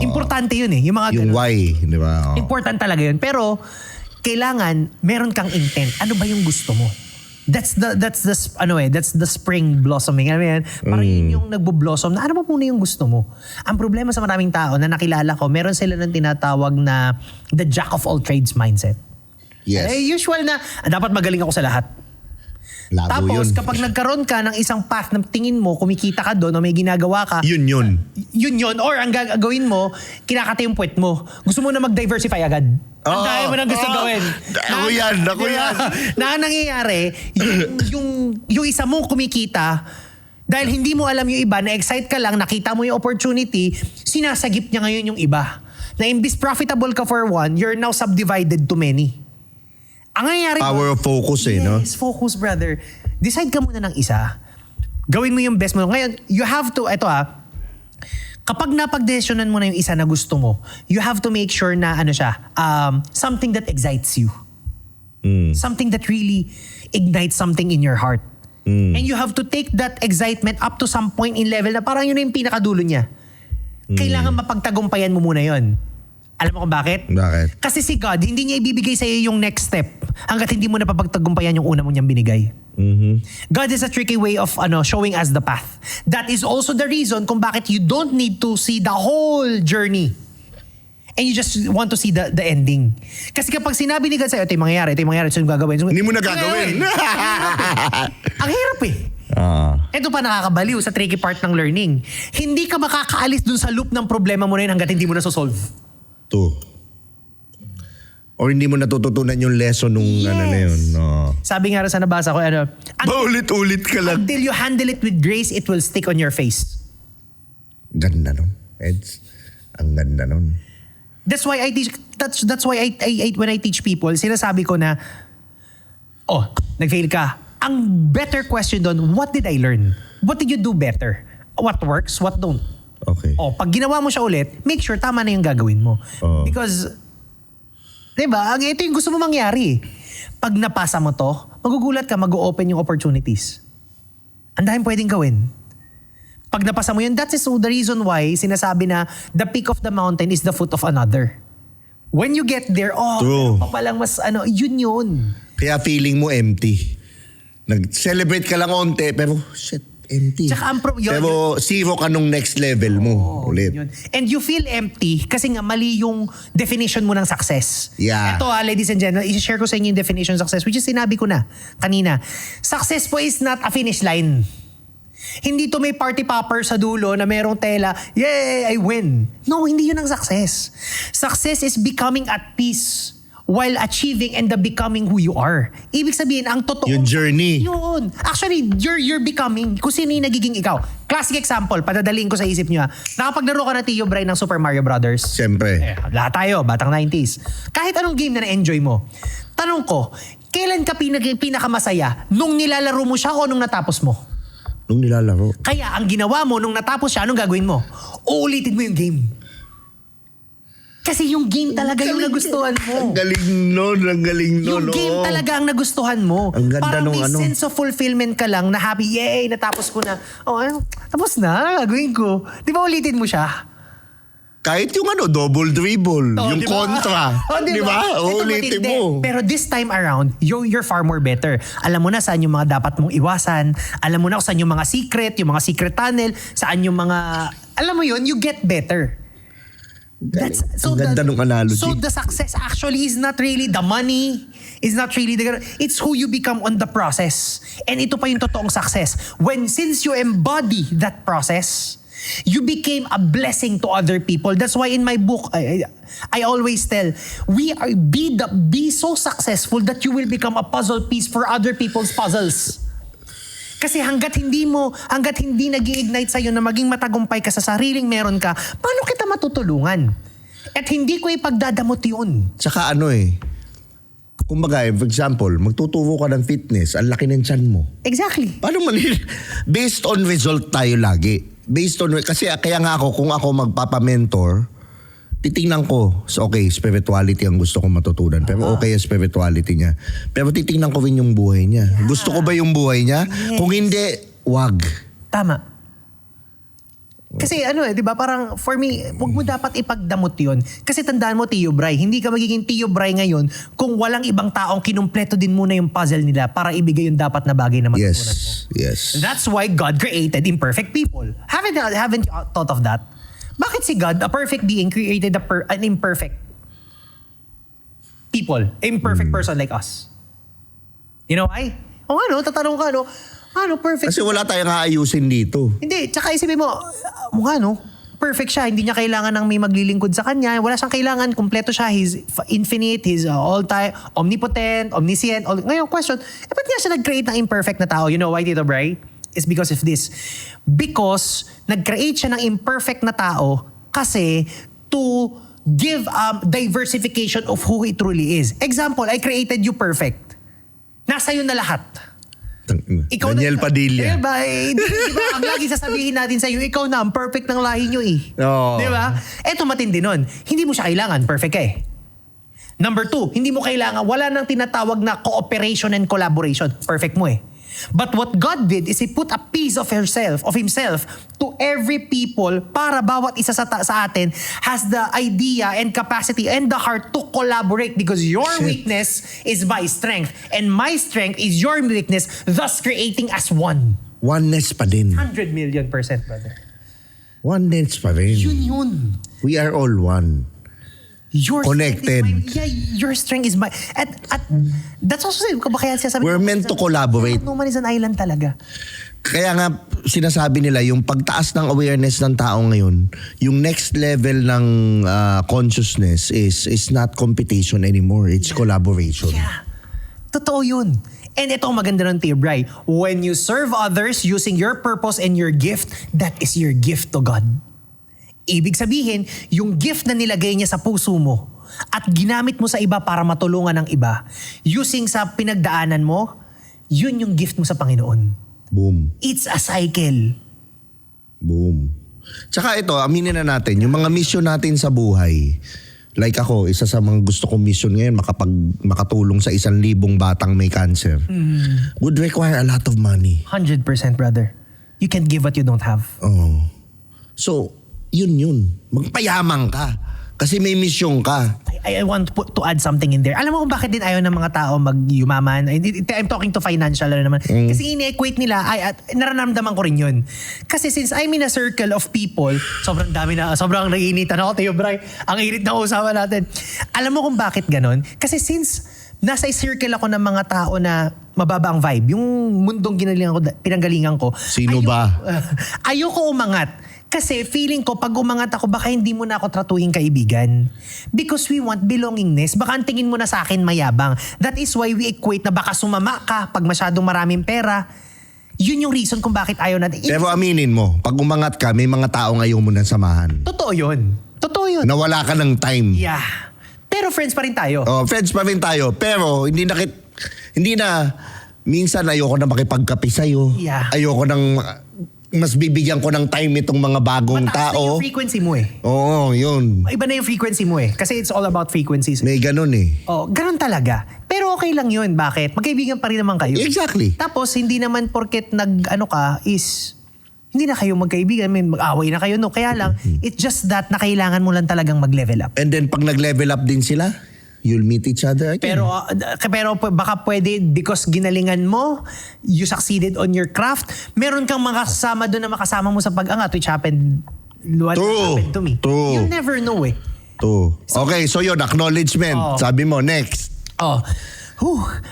Importante yun eh. Yung mga Yung ganun. why, di ba? Important talaga yun. Pero, kailangan, meron kang intent. Ano ba yung gusto mo? That's the spring blossoming. Ano yan? Parang yun yung nagbo-blossom na ano ba muna yung gusto mo? Ang problema sa maraming tao na nakilala ko, meron sila ng tinatawag na the jack of all trades mindset. Yes. Usual na, dapat magaling ako sa lahat. Labo Tapos, yun. kapag nagkaroon ka ng isang path na tingin mo, kumikita ka doon o may ginagawa ka, Yun. yun. Or ang gagawin mo, kinakata yung puwet mo. Gusto mo na mag-diversify agad. Ang dami mo nang gusto gawin. Ako yan. Na nangyayari, yung isa mong kumikita, dahil hindi mo alam yung iba, na-excite ka lang, nakita mo yung opportunity, sinasagip niya ngayon yung iba. Na imbis profitable ka for one, you're now subdivided to many. Ang nangyayari Power of focus no? Yes, focus, brother. Decide ka muna ng isa. Gawin mo yung best mo. Ngayon, you have to, kapag napag-desisyonan mo na yung isa na gusto mo, you have to make sure na something that excites you. Something that really ignites something in your heart. And you have to take that excitement up to some point in level na parang yun na yung pinakadulo niya. Kailangan mapagtagumpayan mo muna yon. Alam mo kung bakit? Bakit? Kasi si God, hindi niya ibibigay sa iyo yung next step hanggat hindi mo napapagtagumpayan yung una mo niyang binigay. God is a tricky way of showing us the path. That is also the reason kung bakit you don't need to see the whole journey. And you just want to see the ending. Kasi kapag sinabi ni God sa'yo, ito yung mangyayari, ito yung gagawin. Hindi mo na gagawin. Ang hirap eh. Ito pa nakakabaliw sa tricky part ng learning. Hindi ka makakaalis dun sa loop ng problema mo na yun hanggat hindi mo na-solve. Or hindi mo natututunan yung lesson nung na yun. Sabi nga rin sa nabasa ko, Paulit-ulit ka lang. until you handle it with grace, it will stick on your face. Ganda nun, Eds. Ang ganda nun. That's why I teach, that's why I when I teach people, sinasabi ko na, nag-fail ka. Ang better question doon, what did I learn? What did you do better? What works, what don't? Okay. Pag ginawa mo siya ulit, make sure tama na yung gagawin mo. Because, diba, ito yung gusto mo mangyari. Pag napasa mo to, magugulat ka, mag-open yung opportunities. Ang daming pwedeng gawin. Pag napasa mo yun, that is the reason why sinasabi na the peak of the mountain is the foot of another. When you get there, True. papalang mas yun. Kaya feeling mo empty. Nag-celebrate ka lang onte, pero shit, empty. Tsaka pero zero ka nung next level mo ulit. Yun. And you feel empty kasi nga mali yung definition mo ng success. Yeah. Ito ladies and gentlemen, i-share ko sa inyo yung definition of success, which is sinabi ko na kanina. Success po is not a finish line. Hindi to may party popper sa dulo na merong tela, yay, I win. No, hindi yun ang success. Success is becoming at peace while achieving and the becoming who you are. Ibig sabihin, ang totoo. Yung journey. Yun. Actually, you're becoming kung sino yung nagiging ikaw. Classic example, padadaling ko sa isip nyo. Nakapaglaro ka na Tio Bray ng Super Mario Brothers. Siyempre. Lahat tayo, batang 90s. Kahit anong game na na-enjoy mo. Tanong ko, kailan ka pinakamasaya? Nung nilalaro mo siya o nung natapos mo? Nung nilalaro. Kaya ang ginawa mo nung natapos siya, anong gagawin mo? Uulitin mo yung game. Kasi yung game talaga yung nagustuhan mo. Ang galing nun. Yung game talaga ang nagustuhan mo. Ang ganda parang nung may sense of fulfillment ka lang na happy, yay, natapos ko na. Tapos na, gagawin ko. Di ba ulitin mo siya? Kahit yung double dribble, yung diba? kontra. Di ba? Ito Ulitin matindi. mo. Pero this time around, you're far more better. Alam mo na saan yung mga dapat mong iwasan. Alam mo na kung saan yung mga secret tunnel, saan yung mga... Alam mo yun, you get better. Ang ganda nung analogy. So the success actually is not really the money, is not really it's who you become on the process. And ito pa yung totoong success. Since you embody that process, you became a blessing to other people. That's why in my book, I always tell, be so successful that you will become a puzzle piece for other people's puzzles. Kasi hanggat hindi nag-iignite sa'yo na maging matagumpay ka sa sariling meron ka, paano kita matutulungan? At hindi ko ipagdadamot yun. Tsaka kumbaga, for example, magtuturo ka ng fitness, ang laki ng tiyan mo. Exactly. Paano based on result tayo lagi. Kasi kaya nga ako, kung ako magpapamentor, titingnan ko, so okay, spirituality ang gusto ko matutunan. Pero okay ang spirituality niya. Pero titingnan ko rin yung buhay niya. Yeah. Gusto ko ba yung buhay niya? Yes. Kung hindi, wag. Tama. Kasi di ba, parang for me, huwag mo dapat ipagdamot yun. Kasi tandaan mo, Tio Bray, hindi ka magiging Tio Bray ngayon kung walang ibang taong kinumpleto din muna yung puzzle nila para ibigay yung dapat na bagay na matutunan mo. Yes. That's why God created imperfect people. Haven't you thought of that? Bakit si God, a perfect being, created an imperfect people, imperfect person like us? You know why? Tatanong ka, perfect. Kasi wala tayong aayusin dito. Hindi, tsaka isipin mo, perfect siya. Hindi niya kailangan ng may maglilingkod sa kanya. Wala siyang kailangan. Kompleto siya. He's infinite. He's all-time, omnipotent, omniscient. Ngayon, question, ba't niya siya nag-create ng imperfect na tao? You know why, Tito Bray? It's because of this. Because nag-create siya ng imperfect na tao kasi to give diversification of who he truly is. Example, I created you perfect. Nasa yun na lahat. Daniel Padilla. Diba? Diba? Ang lagi sasabihin natin sa iyo, ikaw na, ang perfect ng lahi nyo eh. Oh. Diba? Eto matindi nun. Hindi mo siya kailangan. Perfect ka eh. Number 2, hindi mo kailangan, wala nang tinatawag na cooperation and collaboration. Perfect mo eh. But what God did is He put a piece of Himself to every people para bawat isa sa atin has the idea and capacity and the heart to collaborate because your weakness is my strength and my strength is your weakness, thus creating us one. Oneness pa din. 100 million %, brother. Oneness pa rin. Yun. We are all one. Your connected. Your strength is my... At that's also kaya siya sabi... We're meant to collaborate. No man is an island talaga. Kaya nga sinasabi nila yung pagtaas ng awareness ng tao ngayon, yung next level ng consciousness is not competition anymore. It's collaboration. Yeah. Totoo yun. And ito ang maganda ng Tio Bray. When you serve others using your purpose and your gift, that is your gift to God. Ibig sabihin, yung gift na nilagay niya sa puso mo at ginamit mo sa iba para matulungan ng iba, using sa pinagdaanan mo, yun yung gift mo sa Panginoon. Boom. It's a cycle. Boom. Tsaka ito, aminin na natin, yung mga mission natin sa buhay, like ako, isa sa mga gusto kong mission ngayon, makatulong sa 1,000 batang may cancer, would require a lot of money. 100%, brother. You can't give what you don't have. Oh. So, yun. Magpayaman ka. Kasi may mission ka. I want to add something in there. Alam mo kung bakit din ayaw ng mga tao magyumaman? I'm talking to financial naman. Kasi ini-equate nila, nararamdaman ko rin yun. Kasi since I'm in a circle of people, sobrang nag-iinitan ako, Tio Bray. Ang init na usapan natin. Alam mo kung bakit ganon? Kasi since nasa circle ako ng mga tao na mababa ang vibe, yung mundong pinanggalingan ko. Sino ba? Ayoko umangat. Kasi feeling ko, pag umangat ako, baka hindi mo na ako tratuhin kaibigan. Because we want belongingness. Baka ang tingin mo na sa akin mayabang. That is why we equate na baka sumama ka pag masyadong maraming pera. Yun yung reason kung bakit ayaw natin. Pero aminin mo, pag umangat ka, may mga taong ayaw mo nang samahan. Totoo yun. Nawala ka ng time. Yeah. Pero friends pa rin tayo. Oh, friends pa rin tayo. Pero hindi na, minsan ayoko na makipagkape sa'yo. Yeah. Ayoko nang, mas bibigyan ko ng time itong mga bagong Mataas na tao. yung frequency mo eh. Oo, yun. Iba na yung frequency mo eh. Kasi it's all about frequencies. May ganun eh. Oh, ganun talaga. Pero okay lang yun. Bakit? Magkaibigan pa rin naman kayo. Exactly. Tapos, hindi naman porket hindi na kayo magkaibigan. Mag-away na kayo. No, kaya lang, it's just that na kailangan mo lang talagang mag-level up. And then pag nag-level up din sila, you'll meet each other again. Pero baka pwede because ginalingan mo, you succeeded on your craft, meron kang mga kasama doon na makasama mo sa pag-angat, which happened to me. True. You never know eh. Okay, so yun, acknowledgement. Sabi mo, next.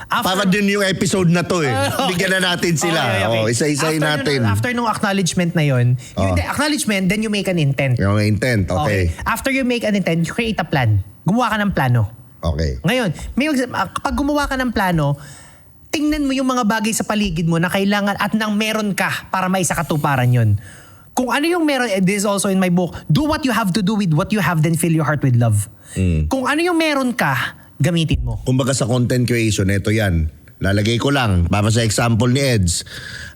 Para din yung episode na to eh. Bigyan na natin sila. Okay. Isa-isahin natin. After nung acknowledgement na yun, acknowledgement, then you make an intent. Yung intent, okay. After you make an intent, you create a plan. Gumawa ka ng plano. Okay. Ngayon, kapag gumawa ka ng plano, tingnan mo yung mga bagay sa paligid mo na kailangan at nang meron ka para maisakatuparan yun. Kung ano yung meron, this is also in my book, do what you have to do with what you have, then fill your heart with love. Kung ano yung meron ka, gamitin mo. Kumbaga sa content creation, ito yan. Lalagay ko lang, para sa example ni Eds.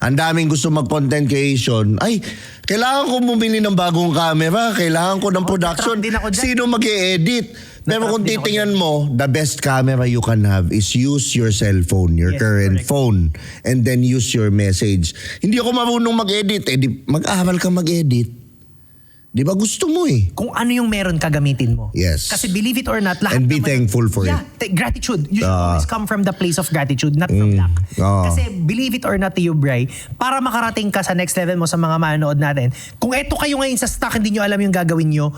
Ang daming gusto mag-content creation. Ay, kailangan ko bumili ng bagong camera. Kailangan ko ng production. din ako dyan. Sino mag-e-edit? Pero kung din ako titingnan mo, the best camera you can have is use your cellphone, your Yes, current correct. phone, and then use your message. Hindi ako marunong mag-edit. Mag-aral ka mag-edit. Di ba gusto mo eh? Kung ano yung meron ka, gamitin mo. Yes. Kasi believe it or not, lahat And be naman- thankful for it. Gratitude. You should always come from the place of gratitude, not from lack. Kasi believe it or not, Tio Bray, para makarating ka sa next level mo sa mga manood natin, kung eto kayo ngayon sa stock, hindi nyo alam yung gagawin nyo,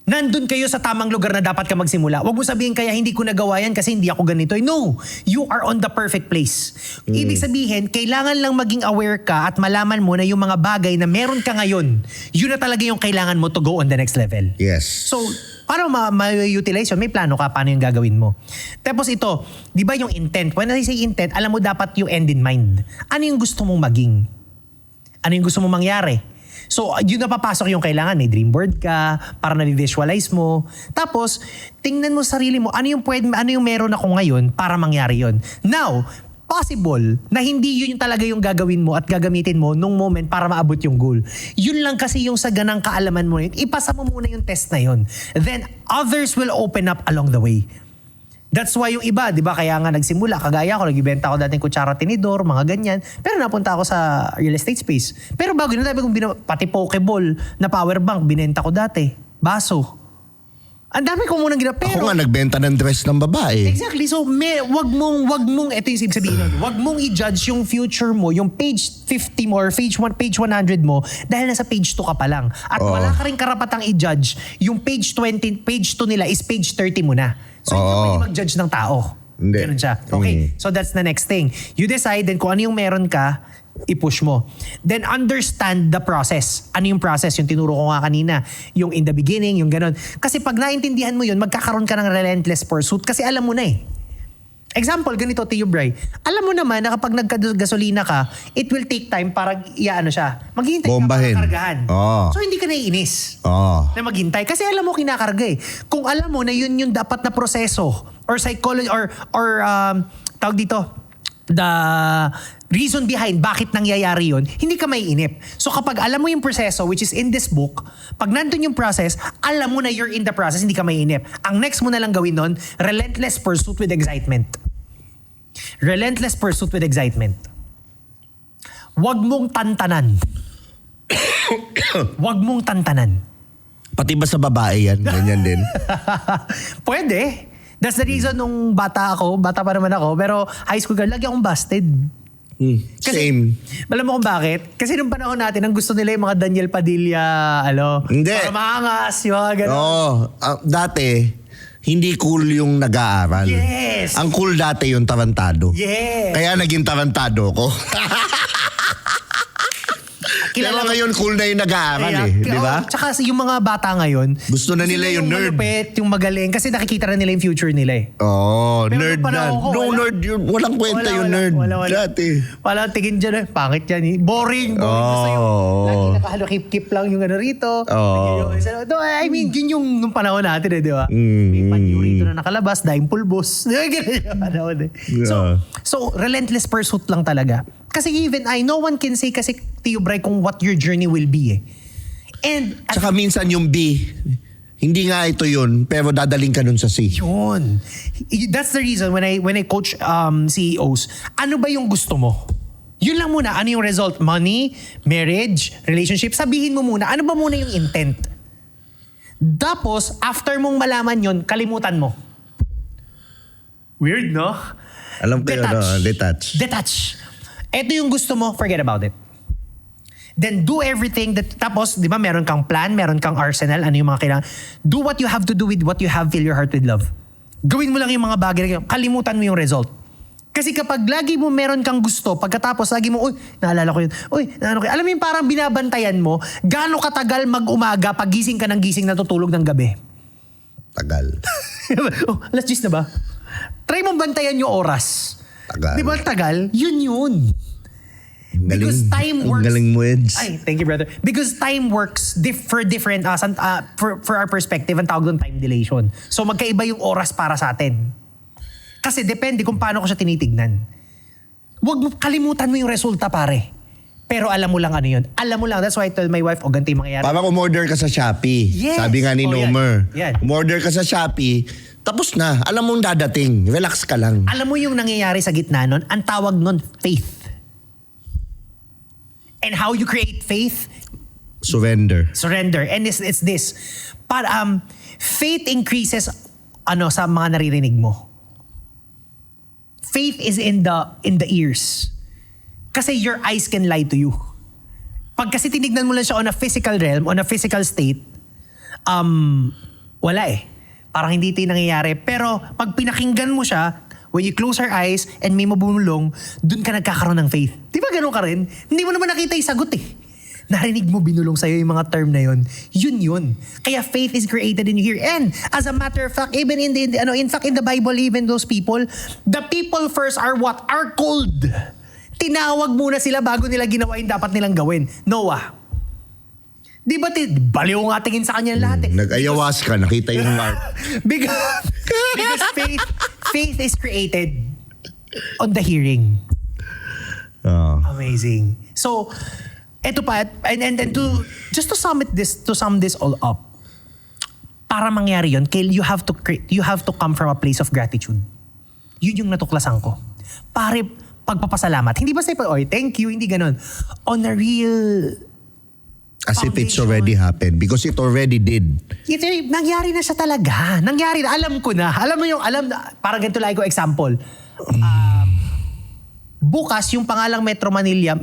nandun kayo sa tamang lugar na dapat ka magsimula. Huwag mo sabihin kaya hindi ko nagawa yan kasi hindi ako ganito. No, you are on the perfect place. Ibig sabihin, kailangan lang maging aware ka at malaman mo na yung mga bagay na meron ka ngayon, yun na talaga yung kailangan mo to go on the next level. Yes. So, para ma-utilize yun, may plano ka paano yung gagawin mo. Tapos ito, di ba yung intent? When I say intent, alam mo dapat yung end in mind. Ano yung gusto mong maging? Ano yung gusto mong mangyari? So, yun na papasok yung kailangan. May dream board ka, para na-visualize mo. Tapos, tingnan mo sarili mo, ano yung meron ako ngayon para mangyari yun. Now, possible na hindi yun talaga yung gagawin mo at gagamitin mo nung moment para maabot yung goal. Yun lang kasi yung sa ganang kaalaman mo yun. Ipasa mo muna yung test na yun. Then, others will open up along the way. That's why yung iba, di ba, kaya nga nagsimula, kagaya ako, nagbibenta ako dating kutsara tinidor, mga ganyan. Pero napunta ako sa real estate space. Pero bago yun, pati Pokeball na power bank, binenta ko dati. Baso. Ang dami ko munang ginawa. Pero, Ako nga nagbenta ng dress ng babae. exactly. So, wag mong, ito yung sabihin nun, wag mong i-judge yung future mo, yung page 50 mo or page 100 mo, dahil nasa page 2 ka pa lang. At wala ka rin karapatang i-judge, yung page 20, page 2 nila is page 30 mo na. So, hindi ka pwede mag-judge ng tao. Hindi. Ganun siya. Okay, so that's the next thing. You decide, then kung ano yung meron ka, i-push mo. Then understand the process. Ano yung process? Yung tinuro ko nga kanina. Yung in the beginning, yung ganun. Kasi pag naintindihan mo yun, magkakaroon ka ng relentless pursuit kasi alam mo na eh. Example, ganito, Tio Bray. Alam mo naman na kapag naggasolina ka, it will take time para maghihintay Bombahin. ka para kargahan. Oo. So hindi ka naiinis Oh. na maghintay. Kasi alam mo kinakarga eh. Kung alam mo na yun yung dapat na proseso or psychology or tawag dito, the reason behind bakit nangyayari yun, hindi ka maiinip. So kapag alam mo yung proseso, which is in this book, pag nandun yung process, alam mo na you're in the process, hindi ka maiinip. Ang next mo na lang gawin nun, relentless pursuit with excitement. Relentless pursuit with excitement. Huwag mong tantanan. Huwag mong tantanan. Pati ba sa babae yan? Ganyan din. Pwede. That's the reason nung bata pa naman ako, pero high school girl, lagi akong busted. Same. Alam mo kung bakit? Kasi nung panahon natin, ang gusto nila yung mga Daniel Padilla, Hindi. para maangas, yung mga ganun. Oo. Dati, hindi cool yung nag-aaral. Yes. Ang cool dati yung tarantado. Yes. Kaya naging tarantado ko. Kilala Pero ngayon cool na yung nag-aaral eh. Di ba? Tsaka yung mga bata ngayon, Gusto na nila yung nerd. malupit, yung magaling, kasi nakikita na nila yung future nila eh. Oh, Pero nerd nung na. panahon ko, No, wala. nerd yun. Walang kwenta yung nerd. Wala. Dati. Wala, tingin dyan eh. Pangit yan eh. Boring. Gusto yung lagi nakahalo-kip-kip lang yung ano rito. Oo. I mean, yun yung nung panahon natin eh, di ba? May panyo rito na nakalabas, daing pulbos. Di ba? Ganun yung panahon eh. So, relentless pursuit lang talaga. Kasi even no one can say kasi, Tio Bray, kung what your journey will be eh. And, Tsaka minsan yung B, hindi nga ito yun, pero dadaling ka nun sa C. yun. That's the reason when I coach CEOs, ano ba yung gusto mo? Yun lang muna. Ano yung result? Money, marriage, relationship. Sabihin mo muna, ano ba muna yung intent? Tapos, after mong malaman yun, kalimutan mo. Weird, no? Alam ko yun, detach. Detach. Ito yung gusto mo, forget about it. Then do everything tapos, di ba, meron kang plan, meron kang arsenal, ano yung mga kailangan. Do what you have to do with what you have, fill your heart with love. Gawin mo lang yung mga bagay na kalimutan mo yung result. Kasi kapag lagi mo meron kang gusto, pagkatapos lagi mo, naalala ko yun, alam mo yung parang binabantayan mo, gaano katagal mag-umaga pag gising ka ng gising natutulog ng gabi. Tagal. Alas 10 na ba? Try mong bantayan yung oras. Tagal. Di ba tagal? Yun. Because time Ang works. galing mo, Eds. Ay, thank you, brother. Because time works for different, for our perspective, ang tawag doon time dilation. So magkaiba yung oras para sa atin. Kasi depende kung paano ko siya tinitignan. Kalimutan mo yung resulta, pare. Pero alam mo lang ano yun. Alam mo lang. That's why I told my wife, ganito yung mangyayari. Parang umorder ka sa Shopee. Yes. Sabi nga ni Oh, yan. Nomer. Yan. Umorder ka sa Shopee, tapos na. Alam mong dadating. Relax ka lang. Alam mo yung nangyayari sa gitna nun? Ang tawag nun, faith. And how you create faith? Surrender. Surrender. And it's this. Faith increases sa mga naririnig mo. Faith is in the ears. Kasi your eyes can lie to you. Pag kasi tinignan mo lang siya on a physical realm, on a physical state, wala eh. Parang hindi ito yung nangyayari. Pero pag pinakinggan mo siya, when you close your eyes and may mabumulong, dun ka nagkakaroon ng faith. Di ba ganun ka rin? Hindi mo naman nakita yung sagot eh. Narinig mo, binulong sa'yo yung mga term na yun. Yun. Kaya faith is created in you here. And as a matter of fact, even in the Bible, even those people, the people first are what? Are cold. Tinawag muna sila bago nila ginawa yung dapat nilang gawin. Noah. Di ba, baliw nga tingin sa kanya lahat eh. Nag-ayawas ka, nakita yung art. because faith is created on the hearing. Amazing. So, eto pa, and to sum this all up, para mangyari yun, you have to come from a place of gratitude. Yun yung natuklasan ko. Pare, pagpapasalamat. Hindi ba sa'yo, thank you, hindi ganun. On a real As if it's foundation. already happened. Because it already did. Nangyari na siya talaga. Nangyari na. Alam ko na. Parang ganito lang ko example. Bukas, yung pangalang Metro Manila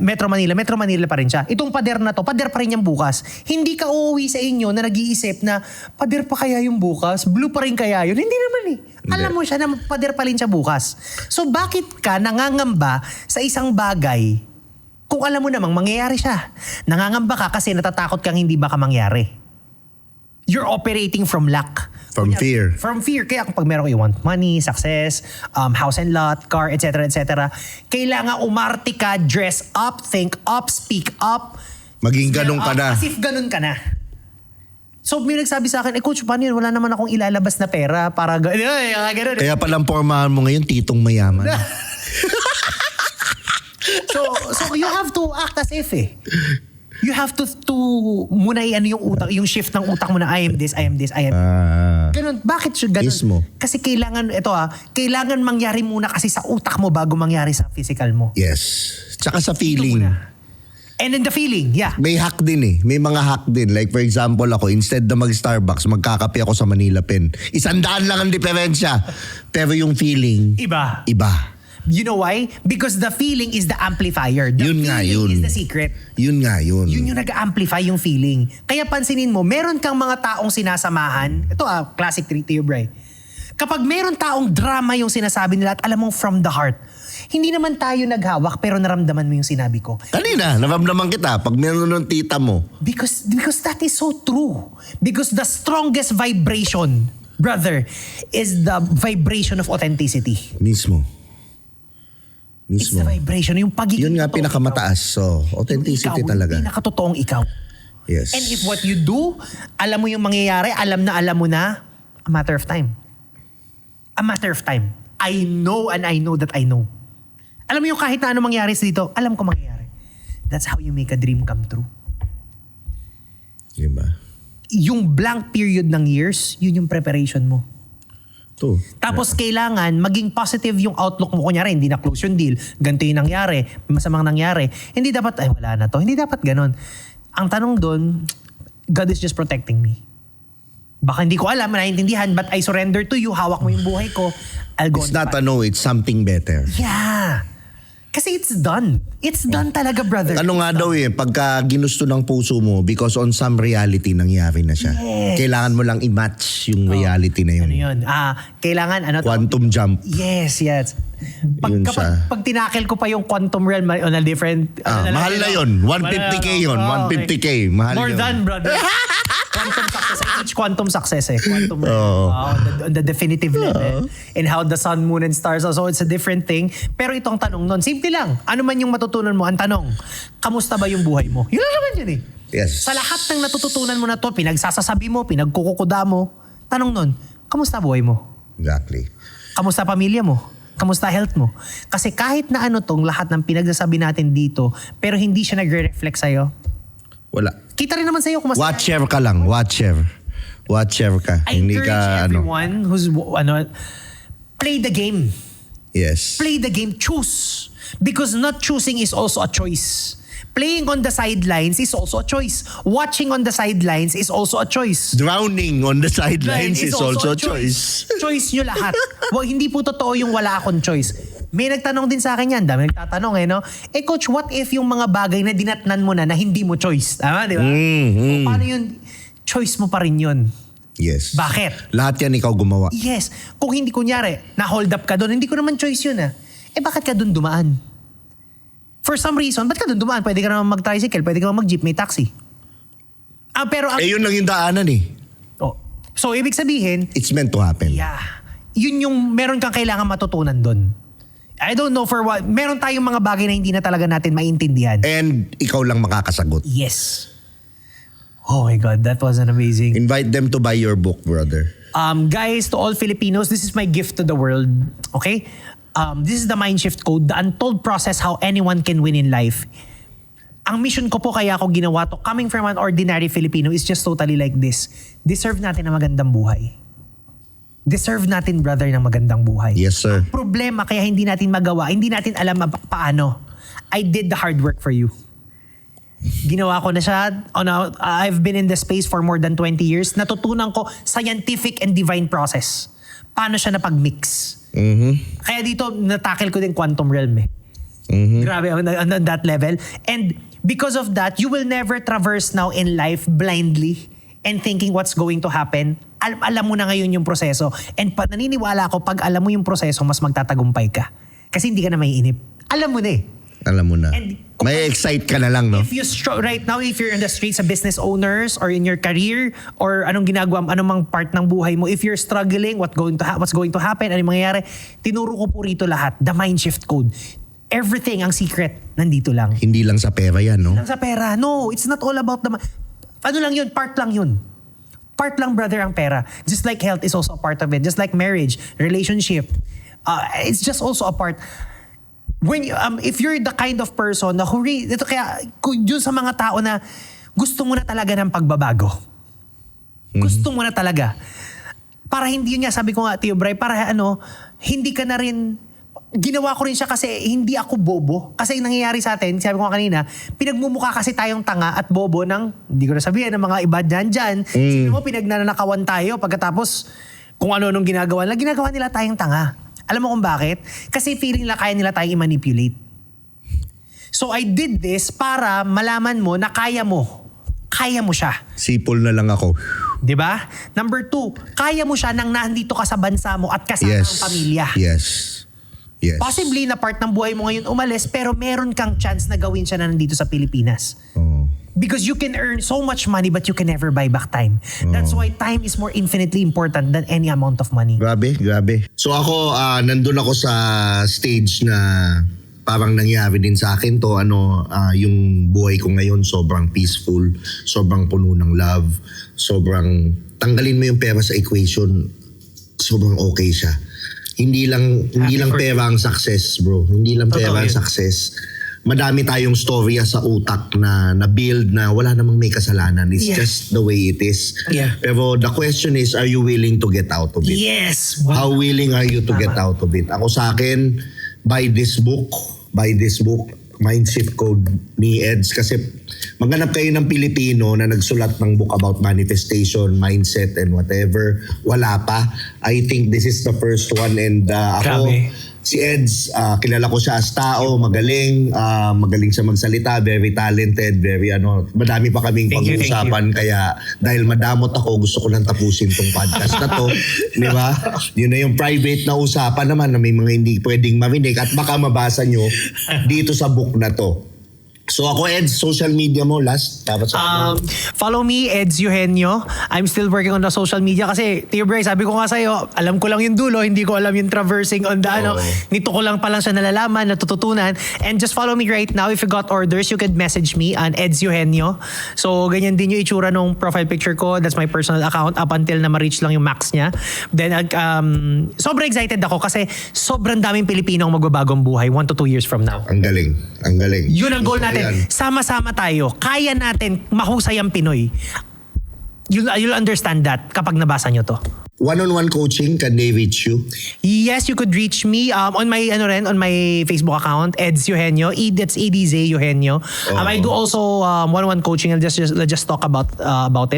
pa rin siya. Itong pader na to, pader pa rin yung bukas. Hindi ka uuwi sa inyo na nag-iisip na, pader pa kaya yung bukas? Blue pa rin kaya yun? Hindi naman eh. Alam mo siya na pader pa rin siya bukas. So bakit ka nangangamba sa isang bagay kung alam mo namang mangyayari siya? Nangangamba ka kasi natatakot kang hindi baka mangyari. You're operating from lack. From fear. From fear. Kaya kapag meron you want money, success, house and lot, car, etc., kailangan umarte ka, dress up, think up, speak up. Maging ganun ka na. As if ganun ka na. So may nagsabi sa akin, coach, paano yun? Wala naman akong ilalabas na pera para ganun. Kaya palang pormahan mo ngayon, titong mayaman. So you have to act as if eh. You have to muna yung shift ng utak mo na I am this. Ganun. Bakit siya ganun? Mismo. Kasi kailangan mangyari muna kasi sa utak mo bago mangyari sa physical mo. Yes. Tsaka sa Ito feeling. muna. And in the feeling, yeah. May hack din eh. May mga hack din. Like for example ako, instead na mag-Starbucks, magkakape ako sa Manila Pen. 100 lang ang diferensya. Pero yung feeling, Iba. iba. You know why? Because the feeling is the amplifier. The Yun nga, feeling yun. is the secret. Yun nga yun. Yun yung nag-amplify yung feeling. Kaya pansinin mo, meron kang mga taong sinasamahan. Ito classic treat to you, Bray. Kapag meron taong drama yung sinasabi nila at alam mong from the heart, hindi naman tayo naghawak pero naramdaman mo yung sinabi ko. Kanina, naramdaman kita pag meron ng tita mo. Because that is so true. Because the strongest vibration, brother, is the vibration of authenticity. Mismo. It's the vibration, yung pagiging Yun nga totoong pinakamataas. So, authenticity ikaw, talaga. yung pinakatotoong ikaw. Yes. And if what you do, alam mo yung mangyayari, alam mo na, a matter of time. A matter of time. I know and I know that I know. Alam mo yung kahit na ano mangyari sa dito, alam ko mangyayari. That's how you make a dream come true. Diba? Yung blank period ng years, yun yung preparation mo. To. Tapos kailangan maging positive yung outlook mo. Kunyari, hindi na close yung deal. Ganito yung nangyari. Masamang nangyari. Hindi dapat, wala na to. Hindi dapat ganun. Ang tanong doon, God is just protecting me. Baka hindi ko alam, naiintindihan, but I surrender to you. Hawak mo yung buhay ko. I'll go It's on not the path. a no, it's something better. Yeah. Kasi it's done. It's done talaga, brother. Ano nga daw pagka ginusto ng puso mo, because on some reality, nangyari na siya. Yes. Kailangan mo lang i-match yung reality na yun. Ano yun? Kailangan, Quantum jump. Yes. Yun siya. Pag tinakil ko pa yung quantum realm on a different... Mahal na yun. 150K yun. 150K. Mahal More yun. than, brother. Quantum success. I teach quantum success eh. Quantum on the definitive level. And how the sun, moon, and stars are. So it's a different thing. Pero itong tanong nun, simple lang. Ano man yung matutunan mo, ang tanong, kamusta ba yung buhay mo? Yun lang naman yun eh. Yes. Sa lahat ng natututunan mo na to, pinagsasasabi mo, pinagkukukuda mo, tanong nun, kamusta buhay mo? Exactly. Kamusta pamilya mo? Kamusta health mo? Kasi kahit na ano tong lahat ng pinagsasabi natin dito, pero hindi siya nagre-reflect sa'yo. Wala. Kita rin naman sa'yo kung mas... Watcher ka lang. Watcher ka. I Hindi encourage ka everyone who's play the game. Yes. Play the game. Choose. Because not choosing is also a choice. Playing on the sidelines is also a choice. Watching on the sidelines is also a choice. Drowning on the sidelines is also a choice. Choice nyo lahat. Hindi po totoo yung wala akong choice. May nagtanong din sa akin yan. Dami nagtatanong eh, no? Eh coach, what if yung mga bagay na dinatnan mo na hindi mo choice? Tama, di ba? So, paano yun? Choice mo pa rin yun. Yes. Bakit? Lahat yan ikaw gumawa. Yes. Kung hindi, kunyari, na-hold up ka doon, hindi ko naman choice yun ah. Eh bakit ka doon dumaan? For some reason, ba't ka doon dumaan? Pwede ka naman mag-tricycle, pwede ka naman mag-jeep, may taxi. Pero Yun lang yung daanan eh. So, ibig sabihin, It's meant to happen. yeah, yun yung meron kang kailangan matutunan doon. I don't know for what. Meron tayong mga bagay na hindi na talaga natin maintindihan. And ikaw lang makakasagot. Yes. Oh my God, that was an amazing. Invite them to buy your book, brother. Guys, to all Filipinos, this is my gift to the world. Okay? This is the Mind Shift Code, the untold process how anyone can win in life. Ang mission ko po kaya ako ginawa to, coming from an ordinary Filipino, is just totally like this. Deserve natin ng magandang buhay. Deserve natin, brother, ng magandang buhay. Yes, sir. Problema kaya hindi natin magawa, hindi natin alam paano. I did the hard work for you. Ginawa ko na siya. I've been in the space for more than 20 years. Natutunan ko scientific and divine process. Paano siya napag-mix. Kaya dito, natakil ko din quantum realm eh. Grabe, on that level. And because of that, you will never traverse now in life blindly and thinking what's going to happen. Alam mo na ngayon yung proseso. And naniniwala ko, pag alam mo yung proseso, mas magtatagumpay ka. Kasi hindi ka na maiinip. Alam mo na eh. Alam mo na. And may excite ka na lang, no? If you right now, if you're in the streets, a business owners or in your career or anong ginagawa, anumang part ng buhay mo, if you're struggling, what's going to happen, anong mangyayari, tinuro ko po rito lahat, the Mind Shift Code. Everything, ang secret, nandito lang. Hindi lang sa pera yan, no? Lang sa pera. No, it's not all about ano lang yun, part lang yun. Part lang, brother, ang pera. Just like health is also a part of it. Just like marriage, relationship. It's just also a part. When if you're the kind of person na ito kaya yun sa mga tao na gusto mo na talaga ng pagbabago. Gusto mo na talaga. Para hindi yun nga, sabi ko nga, Tio Bray, para hindi ka na rin, ginawa ko rin siya kasi hindi ako bobo. Kasi yung nangyayari sa atin, sabi ko nga kanina, pinagmumukha kasi tayong tanga at bobo ng, hindi ko na sabihin, ng mga iba dyan. Sino mo, pinagnanakawan tayo pagkatapos kung ano nung ginagawa nila tayong tanga. Alam mo kung bakit? Kasi feeling nila kaya nila tayong i-manipulate. So I did this para malaman mo na kaya mo. Kaya mo siya. Sipol na lang ako. 'Di ba? Number 2, kaya mo siya nang nandito ka sa bansa mo at kasama ang pamilya. Yes. Possibly na part ng buhay mo ngayon umalis pero meron kang chance na gawin siya na nandito sa Pilipinas. Because you can earn so much money but you can never buy back time. That's why time is more infinitely important than any amount of money. Grabe. So ako, nandun ako sa stage na parang nangyari din sa akin to. Yung buhay ko ngayon sobrang peaceful, sobrang puno ng love, sobrang tanggalin mo yung pera sa equation, sobrang okay siya. Hindi lang pera ang success, bro. Hindi lang pera ang success. Madami tayong storya sa utak na build na wala namang may kasalanan. It's just the way it is. Yeah. Pero the question is, are you willing to get out of it? Yes! How willing are you to get out of it? Ako sa akin, buy this book, Mind Shift Code ni Eds. Kasi maghanap kayo ng Pilipino na nagsulat ng book about manifestation, mindset, and whatever. Wala pa. I think this is the first one. And ako, si Eds, kilala ko siya as tao, magaling siya magsalita, very talented, madami pa kaming pag-uusapan. Kaya dahil madamot ako, gusto ko lang tapusin tong podcast na to. Di ba? Yun na yung private na usapan naman na may mga hindi pwedeng marinig at baka mabasa nyo dito sa book na to. So ako, Ed, social media mo last? Dapat sa Follow me, Eds Eugenio. I'm still working on the social media kasi, Tio Bray, sabi ko nga sa'yo, alam ko lang yung dulo, hindi ko alam yung traversing on the nito ko lang palang siya nalalaman, natututunan. And just follow me right now. If you got orders, you could message me on Eds Eugenio. So, ganyan din yung itsura nung profile picture ko. That's my personal account up until na ma-reach lang yung max niya. Then, sobrang excited ako kasi sobrang daming Pilipino ang magbabagong buhay 1 to 2 years from now. Ang galing. Ang galing. Yun ang goal natin. Ayan. Sama-sama tayo. Kaya natin mahusay ang Pinoy. You'll understand that kapag nabasa nyo to. One-on-one coaching, can they reach you? Yes, you could reach me on my on my Facebook account, Eds Eugenio. That's EDZ Eugenio. I do also one-on-one coaching. Let's just talk about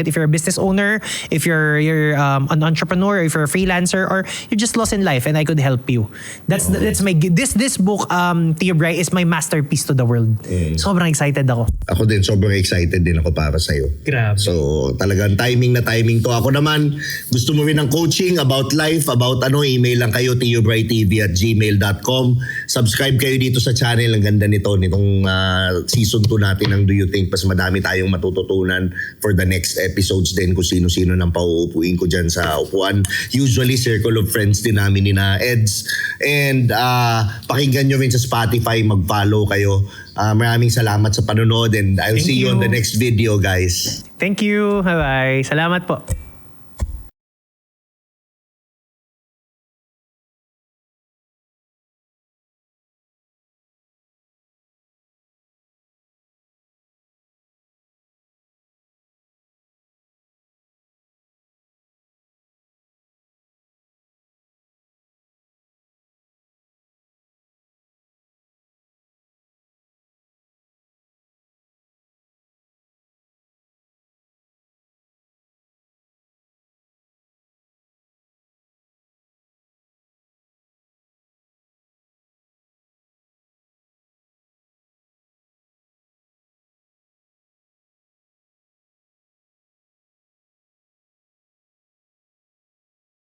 it. If you're a business owner, if you're an entrepreneur, if you're a freelancer, or you're just lost in life, and I could help you. That's my this book, Tio Bray, is my masterpiece to the world. Sobrang excited ako. Ako din, sobrang excited din ako para sa'yo. Grabe. So, talagang timing na timing to. Ako naman, gusto mo rin ng coaching about life, about email lang kayo, tiobraytv@gmail.com. Subscribe kayo dito sa channel. Ang ganda nitong season 2 natin ng Do You Think? Mas madami tayong matututunan for the next episodes din kung sino-sino nang pauupuin ko dyan sa upuan. Usually, circle of friends din namin ni na Eds. And pakinggan nyo rin sa Spotify, mag-follow kayo. Maraming salamat sa panonood and I'll see you on the next video, guys. Thank you. Bye-bye. Salamat po.